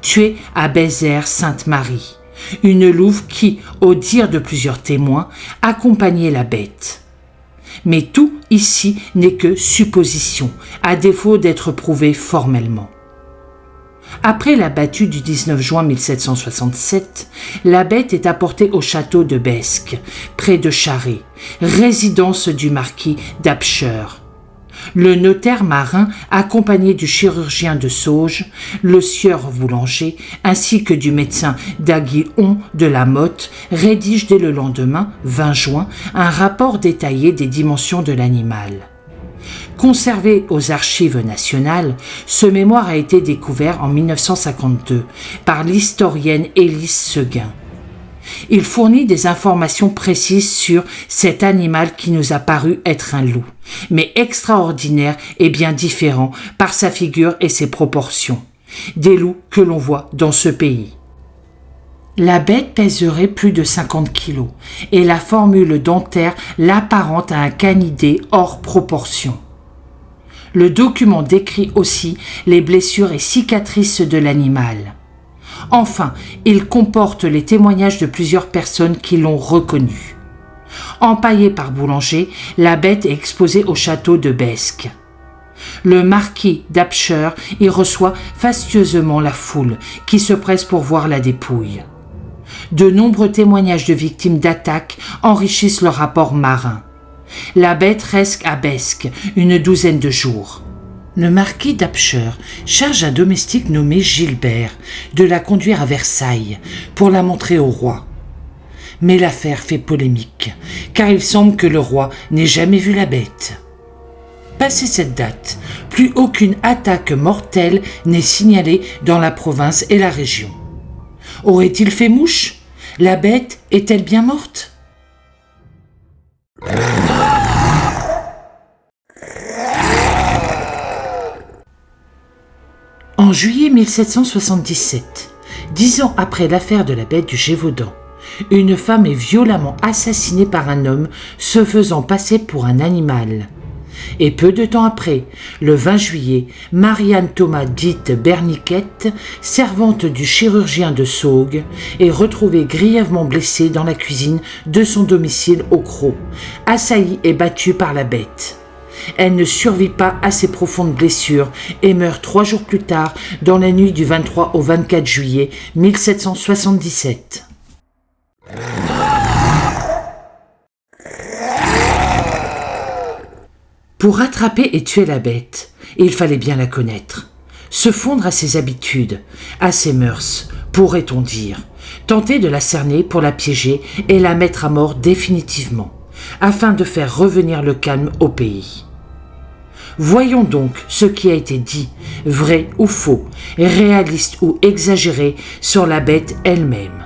tué à Bézère-Sainte-Marie, une louve qui, au dire de plusieurs témoins, accompagnait la bête. Mais tout ici n'est que supposition, à défaut d'être prouvé formellement. Après la battue du 19 juin 1767, la bête est apportée au château de Besques, près de Charret, résidence du marquis d'Apcher. Le notaire marin, accompagné du chirurgien de Sauges, le sieur boulanger, ainsi que du médecin d'Aguillon de la Motte, rédige dès le lendemain, 20 juin, un rapport détaillé des dimensions de l'animal. Conservé aux archives nationales, ce mémoire a été découvert en 1952 par l'historienne Élise Seguin. Il fournit des informations précises sur cet animal qui nous a paru être un loup, mais extraordinaire et bien différent par sa figure et ses proportions, des loups que l'on voit dans ce pays. La bête pèserait plus de 50 kilos et la formule dentaire l'apparente à un canidé hors proportion. Le document décrit aussi les blessures et cicatrices de l'animal. Enfin, il comporte les témoignages de plusieurs personnes qui l'ont reconnu. Empaillée par Boulanger, la bête est exposée au château de Besques. Le marquis d'Apcher y reçoit fastueusement la foule qui se presse pour voir la dépouille. De nombreux témoignages de victimes d'attaques enrichissent le rapport marin. La bête reste à Besques une douzaine de jours. Le marquis d'Apcher charge un domestique nommé Gilbert de la conduire à Versailles pour la montrer au roi. Mais l'affaire fait polémique, car il semble que le roi n'ait jamais vu la bête. Passé cette date, plus aucune attaque mortelle n'est signalée dans la province et la région. Aurait-il fait mouche? La bête est-elle bien morte? En juillet 1777, 10 ans après l'affaire de la bête du Gévaudan, une femme est violemment assassinée par un homme se faisant passer pour un animal. Et peu de temps après, le 20 juillet, Marianne Thomas dite Berniquette, servante du chirurgien de Saugues, est retrouvée grièvement blessée dans la cuisine de son domicile au Crau, assaillie et battue par la bête. Elle ne survit pas à ses profondes blessures et meurt 3 jours plus tard dans la nuit du 23 au 24 juillet 1777. Pour attraper et tuer la bête, il fallait bien la connaître, se fondre à ses habitudes, à ses mœurs, pourrait-on dire, tenter de la cerner pour la piéger et la mettre à mort définitivement, afin de faire revenir le calme au pays. Voyons donc ce qui a été dit, vrai ou faux, réaliste ou exagéré, sur la bête elle-même.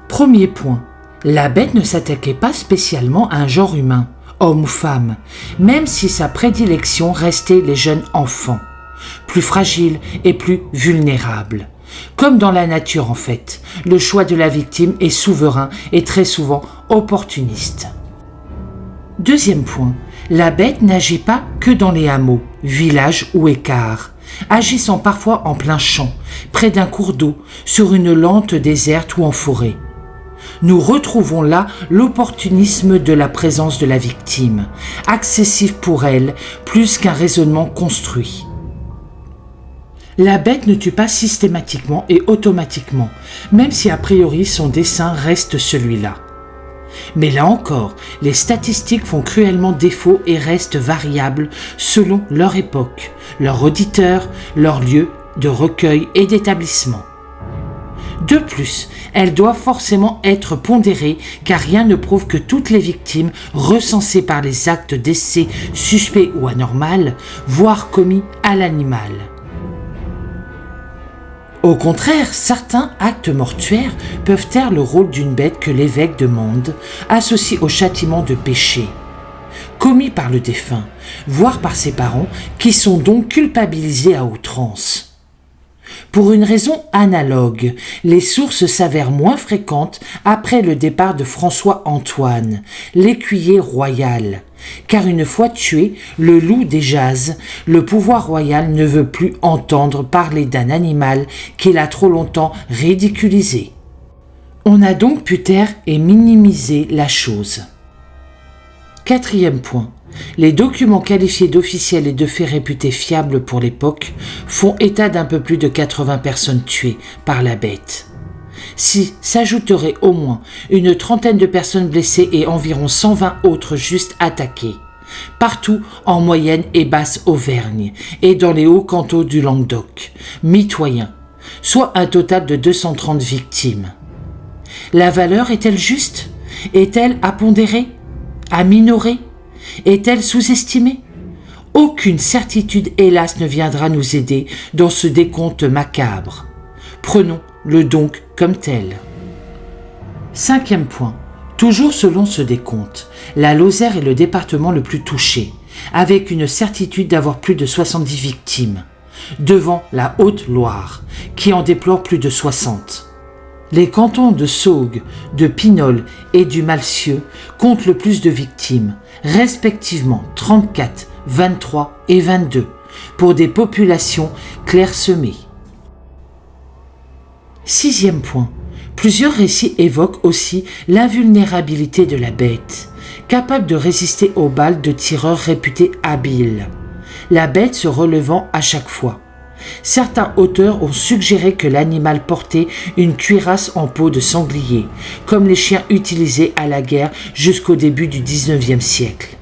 Premier point, la bête ne s'attaquait pas spécialement à un genre humain, homme ou femme, même si sa prédilection restait les jeunes enfants, plus fragiles et plus vulnérables. Comme dans la nature en fait, le choix de la victime est souverain et très souvent opportuniste. Deuxième point, la bête n'agit pas que dans les hameaux, villages ou écarts, agissant parfois en plein champ, près d'un cours d'eau, sur une lente déserte ou en forêt. Nous retrouvons là l'opportunisme de la présence de la victime, accessible pour elle plus qu'un raisonnement construit. La bête ne tue pas systématiquement et automatiquement, même si a priori son dessein reste celui-là. Mais là encore, les statistiques font cruellement défaut et restent variables selon leur époque, leur auditeur, leur lieu de recueil et d'établissement. De plus, elle doit forcément être pondérée car rien ne prouve que toutes les victimes recensées par les actes d'essai suspects ou anormaux, voire commis à l'animal. Au contraire, certains actes mortuaires peuvent taire le rôle d'une bête que l'évêque de Mende associe au châtiment de péché, commis par le défunt, voire par ses parents, qui sont donc culpabilisés à outrance. Pour une raison analogue, les sources s'avèrent moins fréquentes après le départ de François-Antoine, l'écuyer royal, car une fois tué, le loup des Jazes, le pouvoir royal ne veut plus entendre parler d'un animal qu'il a trop longtemps ridiculisé. On a donc pu taire et minimiser la chose. Quatrième point. Les documents qualifiés d'officiels et de faits réputés fiables pour l'époque font état d'un peu plus de 80 personnes tuées par la bête. Si s'ajouterait au moins une trentaine de personnes blessées et environ 120 autres juste attaquées, partout en Moyenne et Basse-Auvergne et dans les hauts cantons du Languedoc, mitoyen, soit un total de 230 victimes. La valeur est-elle juste? Est-elle à pondérer? À minorer? Est-elle sous-estimée? Aucune certitude, hélas, ne viendra nous aider dans ce décompte macabre. Prenons-le donc comme tel. Cinquième point. Toujours selon ce décompte, la Lozère est le département le plus touché, avec une certitude d'avoir plus de 70 victimes, devant la Haute-Loire, qui en déplore plus de 60. Les cantons de Saugues, de Pinol et du Malcieu comptent le plus de victimes, respectivement 34, 23 et 22, pour des populations clairsemées. Sixième point. Plusieurs récits évoquent aussi l'invulnérabilité de la bête, capable de résister aux balles de tireurs réputés habiles, la bête se relevant à chaque fois. Certains auteurs ont suggéré que l'animal portait une cuirasse en peau de sanglier, comme les chiens utilisés à la guerre jusqu'au début du XIXe siècle.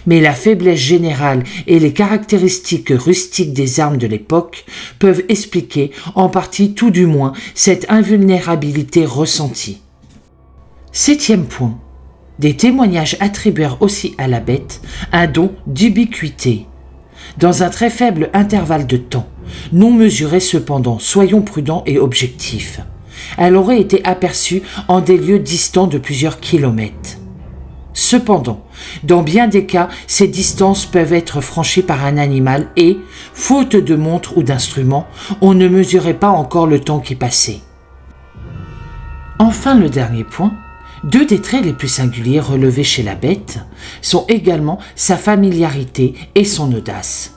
Mais la faiblesse générale et les caractéristiques rustiques des armes de l'époque peuvent expliquer, en partie tout du moins, cette invulnérabilité ressentie. Septième point. Des témoignages attribuèrent aussi à la bête un don d'ubiquité. Dans un très faible intervalle de temps, non mesuré cependant, soyons prudents et objectifs. Elle aurait été aperçue en des lieux distants de plusieurs kilomètres. Cependant, dans bien des cas, ces distances peuvent être franchies par un animal et, faute de montre ou d'instrument, on ne mesurait pas encore le temps qui passait. Enfin, le dernier point, deux des traits les plus singuliers relevés chez la bête sont également sa familiarité et son audace.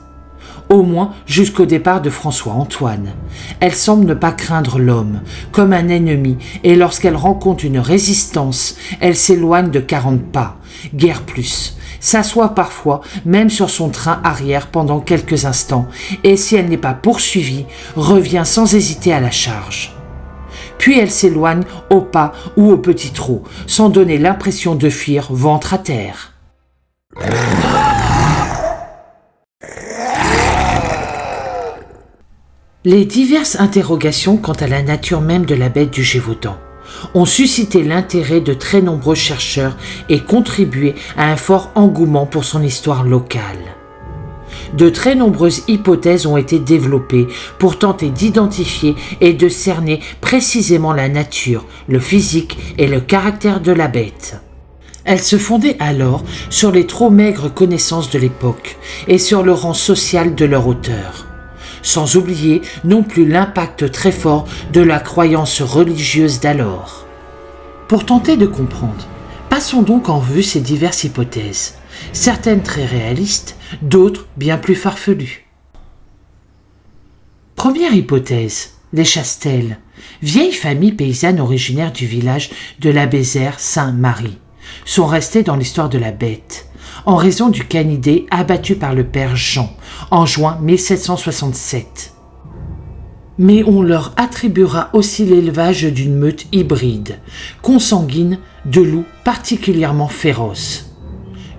Au moins jusqu'au départ de François-Antoine. Elle semble ne pas craindre l'homme, comme un ennemi, et lorsqu'elle rencontre une résistance, elle s'éloigne de 40 pas, guère plus, s'assoit parfois même sur son train arrière pendant quelques instants, et si elle n'est pas poursuivie, revient sans hésiter à la charge. Puis elle s'éloigne au pas ou au petit trot, sans donner l'impression de fuir ventre à terre. Les diverses interrogations quant à la nature même de la bête du Gévaudan ont suscité l'intérêt de très nombreux chercheurs et contribué à un fort engouement pour son histoire locale. De très nombreuses hypothèses ont été développées pour tenter d'identifier et de cerner précisément la nature, le physique et le caractère de la bête. Elles se fondaient alors sur les trop maigres connaissances de l'époque et sur le rang social de leur auteur. Sans oublier non plus l'impact très fort de la croyance religieuse d'alors. Pour tenter de comprendre, passons donc en revue ces diverses hypothèses, certaines très réalistes, d'autres bien plus farfelues. Première hypothèse, les Chastel, vieille famille paysanne originaire du village de la Bézère-Saint-Marie, sont restés dans l'histoire de la bête, en raison du canidé abattu par le père Jean en juin 1767. Mais on leur attribuera aussi l'élevage d'une meute hybride, consanguine de loups particulièrement féroces.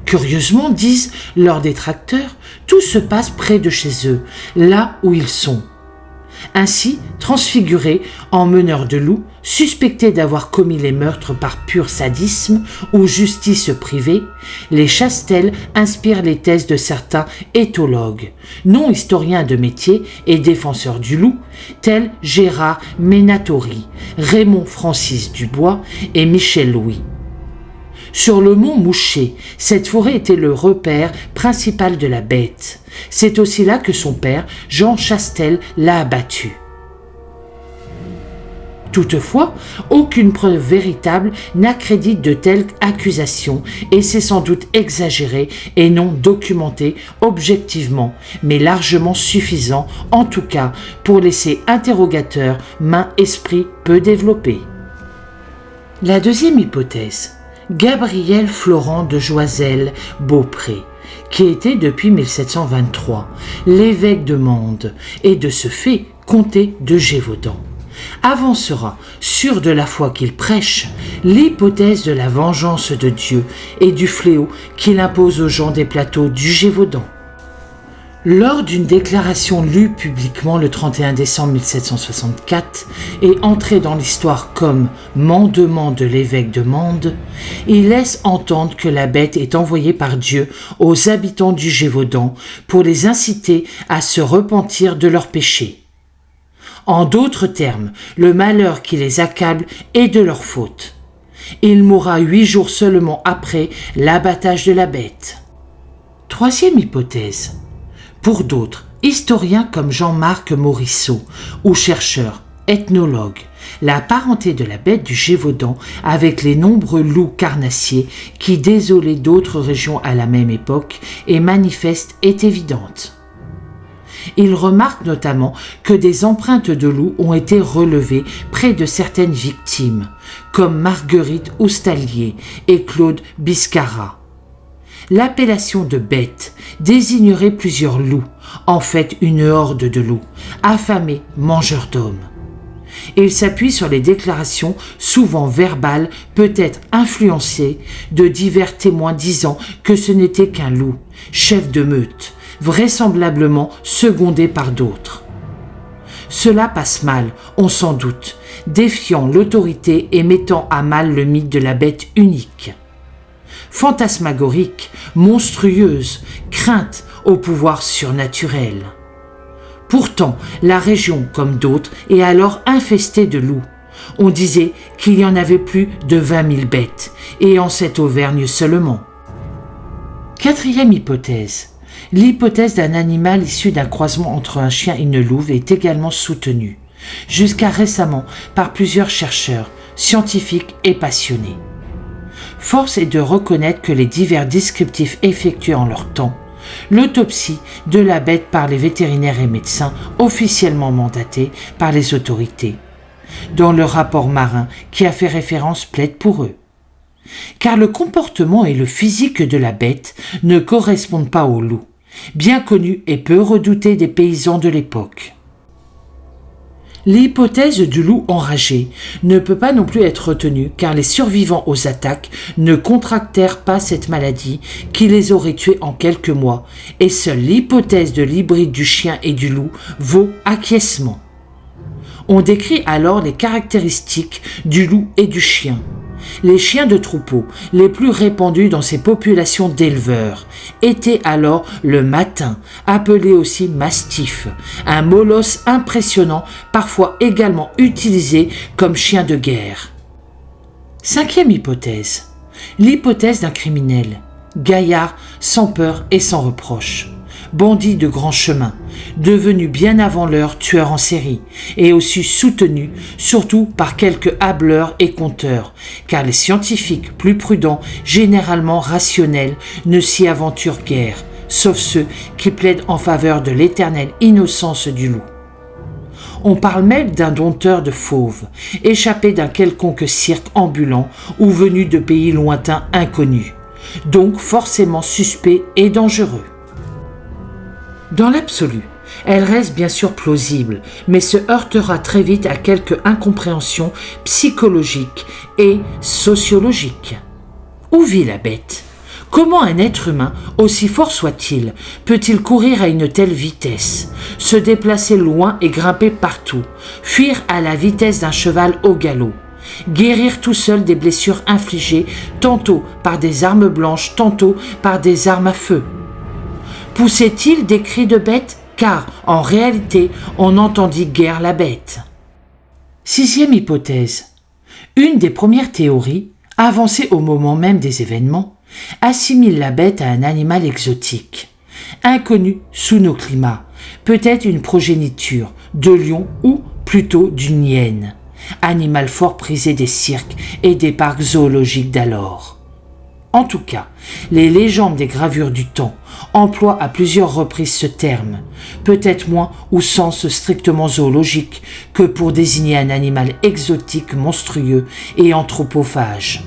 Curieusement, disent leurs détracteurs, tout se passe près de chez eux, là où ils sont. Ainsi, transfigurés en meneurs de loups, suspectés d'avoir commis les meurtres par pur sadisme ou justice privée, les Chastel inspirent les thèses de certains éthologues, non historiens de métier et défenseurs du loup, tels Gérard Menatori, Raymond Francis Dubois et Michel Louis. Sur le mont Mouché, cette forêt était le repère principal de la bête. C'est aussi là que son père, Jean Chastel, l'a abattu. Toutefois, aucune preuve véritable n'accrédite de telles accusations et c'est sans doute exagéré et non documenté objectivement, mais largement suffisant, en tout cas, pour laisser interrogateur main-esprit peu développé. La deuxième hypothèse, Gabriel Florent de Joiselle-Beaupré, qui était depuis 1723 l'évêque de Mende et de ce fait comté de Gévaudan, avancera, sûr de la foi qu'il prêche, l'hypothèse de la vengeance de Dieu et du fléau qu'il impose aux gens des plateaux du Gévaudan. Lors d'une déclaration lue publiquement le 31 décembre 1764 et entrée dans l'histoire comme mandement de l'évêque de Mende, il laisse entendre que la bête est envoyée par Dieu aux habitants du Gévaudan pour les inciter à se repentir de leurs péchés. En d'autres termes, le malheur qui les accable est de leur faute. Il mourra 8 jours seulement après l'abattage de la bête. Troisième hypothèse. Pour d'autres, historiens comme Jean-Marc Morisseau ou chercheurs ethnologue, la parenté de la bête du Gévaudan avec les nombreux loups carnassiers qui désolaient d'autres régions à la même époque et manifeste est évidente. Il remarque notamment que des empreintes de loups ont été relevées près de certaines victimes, comme Marguerite Oustallier et Claude Biscarat. L'appellation de bête désignerait plusieurs loups, en fait une horde de loups, affamés, mangeurs d'hommes. Il s'appuie sur les déclarations, souvent verbales, peut-être influencées, de divers témoins disant que ce n'était qu'un loup, chef de meute, vraisemblablement secondé par d'autres. Cela passe mal, on s'en doute, défiant l'autorité et mettant à mal le mythe de la bête unique. Fantasmagorique, monstrueuse, crainte au pouvoir surnaturel. Pourtant, la région, comme d'autres, est alors infestée de loups. On disait qu'il y en avait plus de 20 000 bêtes, et en cette Auvergne seulement. Quatrième hypothèse. L'hypothèse d'un animal issu d'un croisement entre un chien et une louve est également soutenue, jusqu'à récemment par plusieurs chercheurs, scientifiques et passionnés. Force est de reconnaître que les divers descriptifs effectués en leur temps, l'autopsie de la bête par les vétérinaires et médecins officiellement mandatés par les autorités, dont le rapport Marin qui a fait référence plaide pour eux. Car le comportement et le physique de la bête ne correspondent pas au loup, bien connu et peu redouté des paysans de l'époque. L'hypothèse du loup enragé ne peut pas non plus être retenue car les survivants aux attaques ne contractèrent pas cette maladie qui les aurait tués en quelques mois et seule l'hypothèse de l'hybride du chien et du loup vaut acquiescement. On décrit alors les caractéristiques du loup et du chien. Les chiens de troupeau, les plus répandus dans ces populations d'éleveurs, étaient alors le matin, appelé aussi mastif, un molosse impressionnant, parfois également utilisé comme chien de guerre. Cinquième hypothèse, l'hypothèse d'un criminel, gaillard sans peur et sans reproche. Bandit de grand chemin, devenu bien avant l'heure tueur en série, et aussi soutenu surtout par quelques hâbleurs et conteurs, car les scientifiques plus prudents, généralement rationnels, ne s'y aventurent guère, sauf ceux qui plaident en faveur de l'éternelle innocence du loup. On parle même d'un dompteur de fauves, échappé d'un quelconque cirque ambulant ou venu de pays lointains inconnus, donc forcément suspect et dangereux. Dans l'absolu, elle reste bien sûr plausible, mais se heurtera très vite à quelques incompréhensions psychologiques et sociologiques. Où vit la bête ? Comment un être humain, aussi fort soit-il, peut-il courir à une telle vitesse, se déplacer loin et grimper partout, fuir à la vitesse d'un cheval au galop, guérir tout seul des blessures infligées tantôt par des armes blanches, tantôt par des armes à feu ? Poussait-il des cris de bête ? Car, en réalité, on n'entendit guère la bête. Sixième hypothèse. Une des premières théories, avancée au moment même des événements, assimile la bête à un animal exotique, inconnu sous nos climats, peut-être une progéniture de lion ou plutôt d'une hyène, animal fort prisé des cirques et des parcs zoologiques d'alors. En tout cas, les légendes des gravures du temps emploient à plusieurs reprises ce terme, peut-être moins au sens strictement zoologique que pour désigner un animal exotique, monstrueux et anthropophage.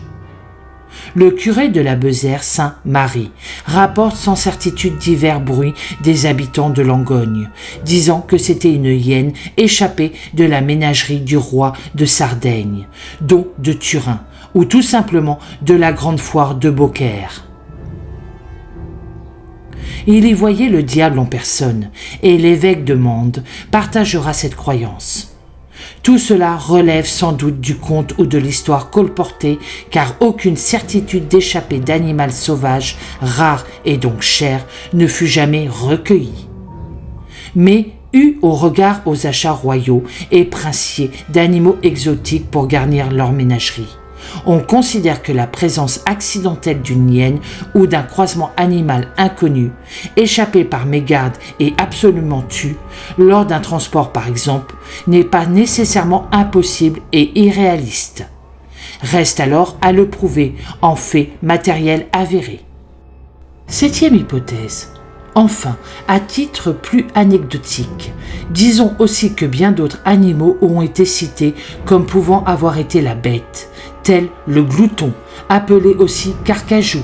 Le curé de la Bezère, Saint Marie, rapporte sans certitude divers bruits des habitants de Langogne, disant que c'était une hyène échappée de la ménagerie du roi de Sardaigne, dont de Turin, ou tout simplement de la grande foire de Beaucaire. Il y voyait le diable en personne, et l'évêque de Mende partagera cette croyance. Tout cela relève sans doute du conte ou de l'histoire colportée, car aucune certitude d'échappée d'animal sauvage, rare et donc cher, ne fut jamais recueillie. Mais eu au regard aux achats royaux et princiers d'animaux exotiques pour garnir leur ménagerie, on considère que la présence accidentelle d'une hyène ou d'un croisement animal inconnu, échappé par mégarde et absolument tue, lors d'un transport par exemple, n'est pas nécessairement impossible et irréaliste. Reste alors à le prouver en faits matériels avérés. 7e hypothèse. Enfin, à titre plus anecdotique, disons aussi que bien d'autres animaux ont été cités comme pouvant avoir été la bête, tel le glouton, appelé aussi carcajou,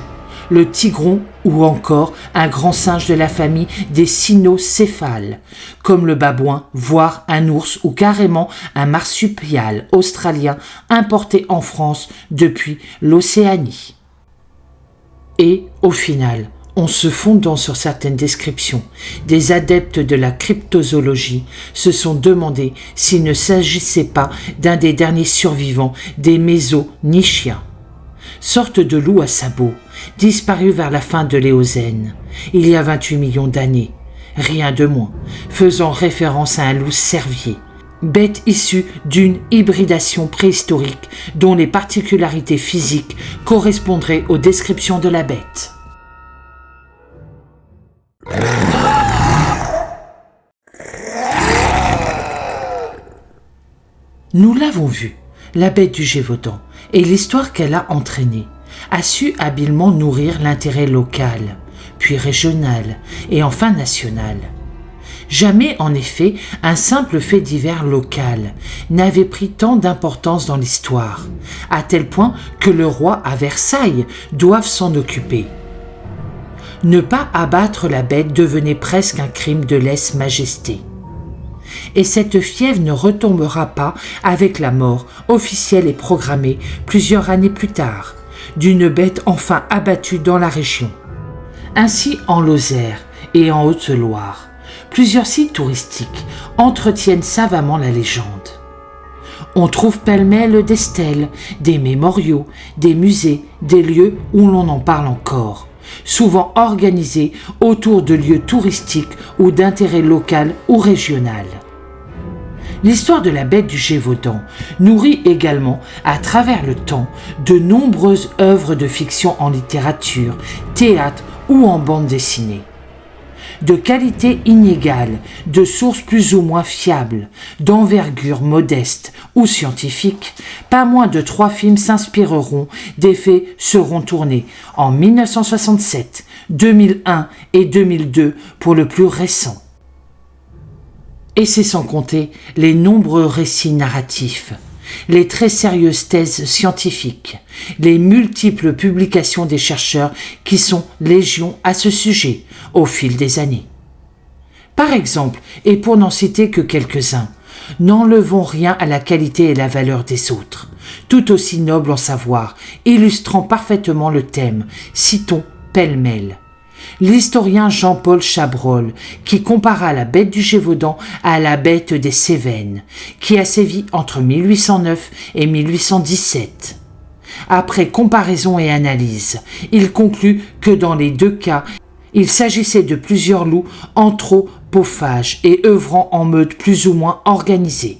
le tigron ou encore un grand singe de la famille des cynocéphales, comme le babouin, voire un ours ou carrément un marsupial australien importé en France depuis l'Océanie. Et, au final, en se fondant sur certaines descriptions, des adeptes de la cryptozoologie se sont demandé s'il ne s'agissait pas d'un des derniers survivants des Mésonychiens, sorte de loup à sabots, disparu vers la fin de l'Éocène, il y a 28 millions d'années, rien de moins, faisant référence à un loup cervier, bête issue d'une hybridation préhistorique dont les particularités physiques correspondraient aux descriptions de la bête. Nous l'avons vu, la bête du Gévaudan et l'histoire qu'elle a entraînée a su habilement nourrir l'intérêt local, puis régional et enfin national. Jamais, en effet, un simple fait divers local n'avait pris tant d'importance dans l'histoire, à tel point que le roi à Versailles doive s'en occuper. Ne pas abattre la bête devenait presque un crime de lèse-majesté. Et cette fièvre ne retombera pas avec la mort officielle et programmée plusieurs années plus tard, d'une bête enfin abattue dans la région. Ainsi, en Lozère et en Haute-Loire, plusieurs sites touristiques entretiennent savamment la légende. On trouve pêle-mêle des stèles, des mémoriaux, des musées, des lieux où l'on en parle encore, souvent organisés autour de lieux touristiques ou d'intérêt local ou régional. L'histoire de la bête du Gévaudan nourrit également, à travers le temps, de nombreuses œuvres de fiction en littérature, théâtre ou en bande dessinée. De qualité inégale, de sources plus ou moins fiables, d'envergure modeste ou scientifique, pas moins de 3 films s'inspireront, des faits seront tournés en 1967, 2001 et 2002 pour le plus récent. Et c'est sans compter les nombreux récits narratifs, les très sérieuses thèses scientifiques, les multiples publications des chercheurs qui sont légion à ce sujet au fil des années. Par exemple, et pour n'en citer que quelques-uns, n'enlevons rien à la qualité et la valeur des autres, tout aussi nobles en savoir, illustrant parfaitement le thème, citons pêle-mêle. L'historien Jean-Paul Chabrol, qui compara la bête du Gévaudan à la bête des Cévennes, qui a sévi entre 1809 et 1817. Après comparaison et analyse, il conclut que dans les deux cas, il s'agissait de plusieurs loups anthropophages et œuvrant en meute plus ou moins organisée.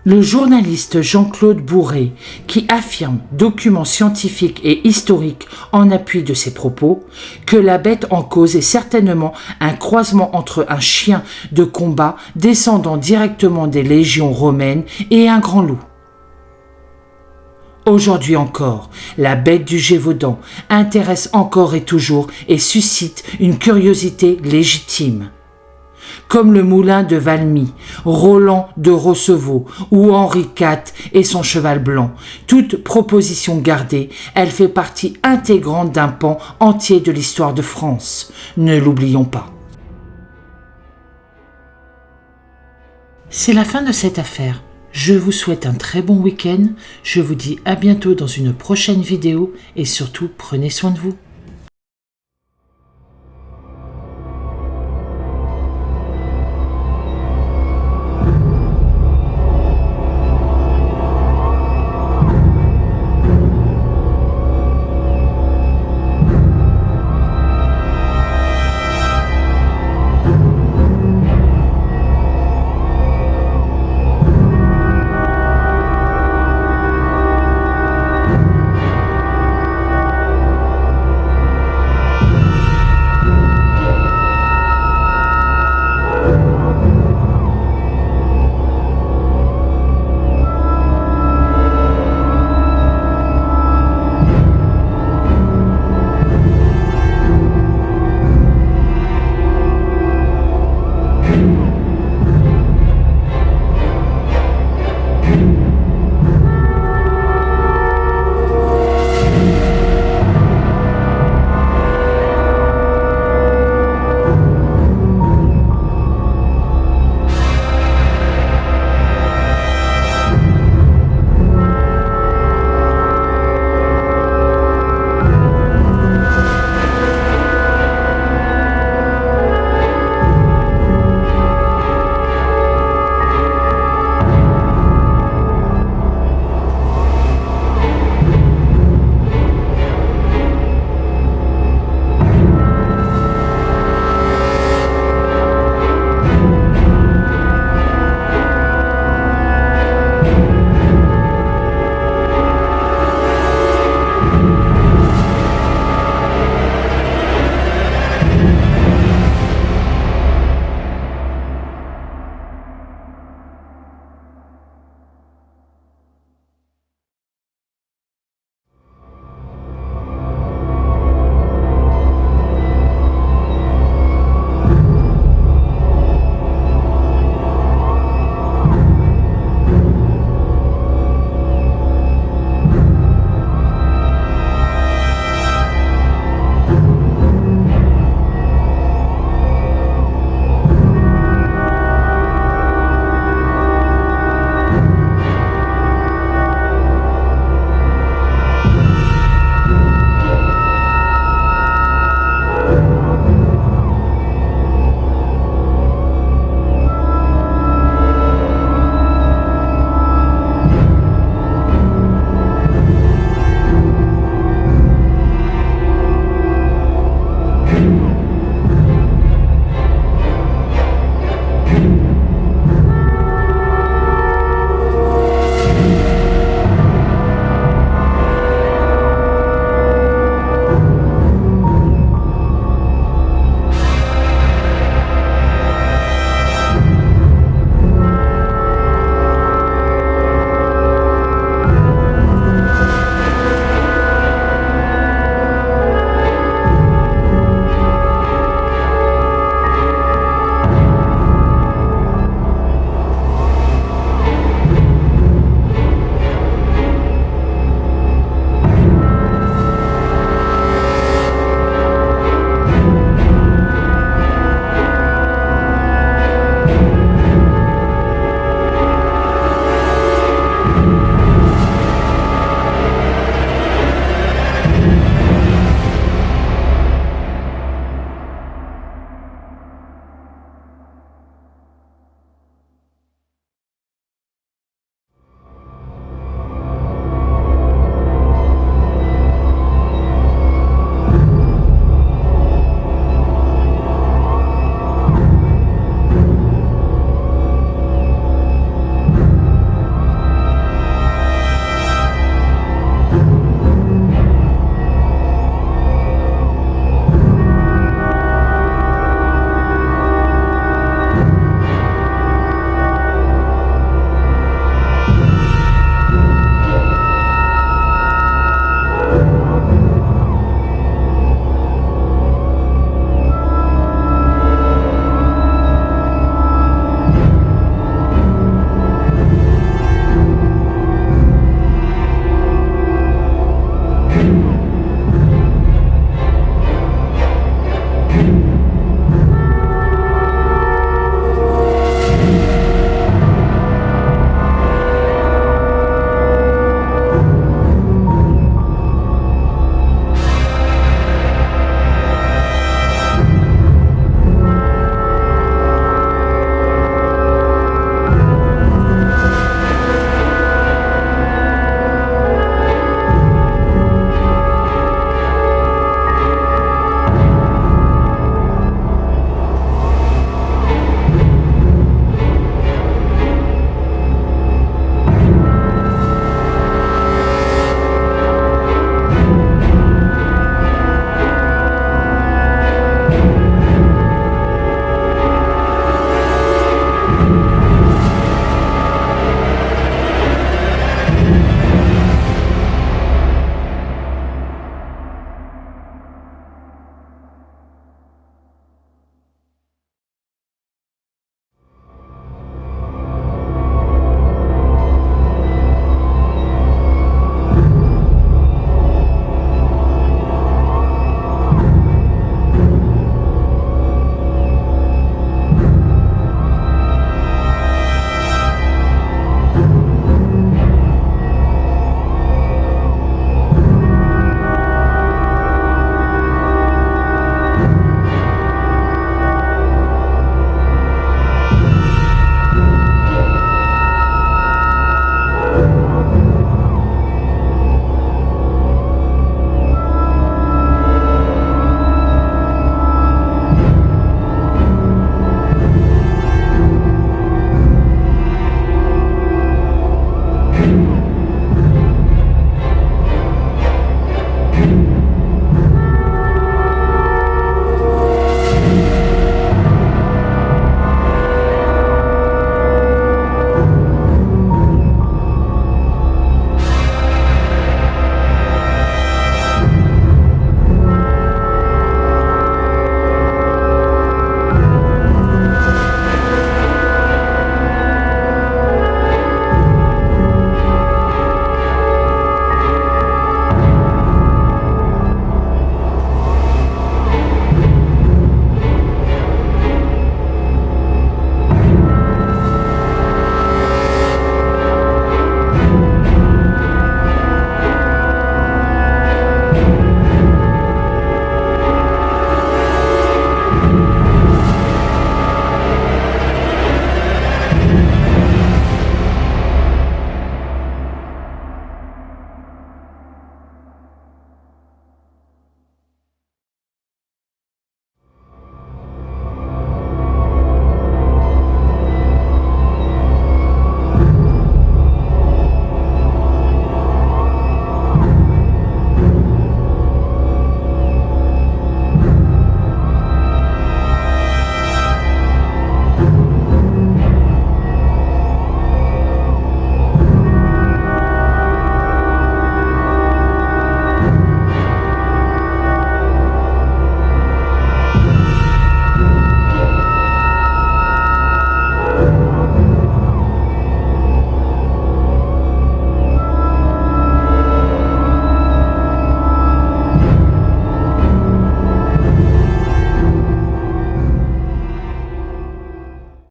Le journaliste Jean-Claude Bourré, qui affirme, documents scientifiques et historiques en appui de ses propos, que la bête en cause est certainement un croisement entre un chien de combat descendant directement des légions romaines et un grand loup. Aujourd'hui encore, la bête du Gévaudan intéresse encore et toujours et suscite une curiosité légitime. Comme le moulin de Valmy, Roland de Rossevaux ou Henri IV et son cheval blanc, toute proposition gardée, elle fait partie intégrante d'un pan entier de l'histoire de France. Ne l'oublions pas. C'est la fin de cette affaire. Je vous souhaite un très bon week-end. Je vous dis à bientôt dans une prochaine vidéo et surtout prenez soin de vous.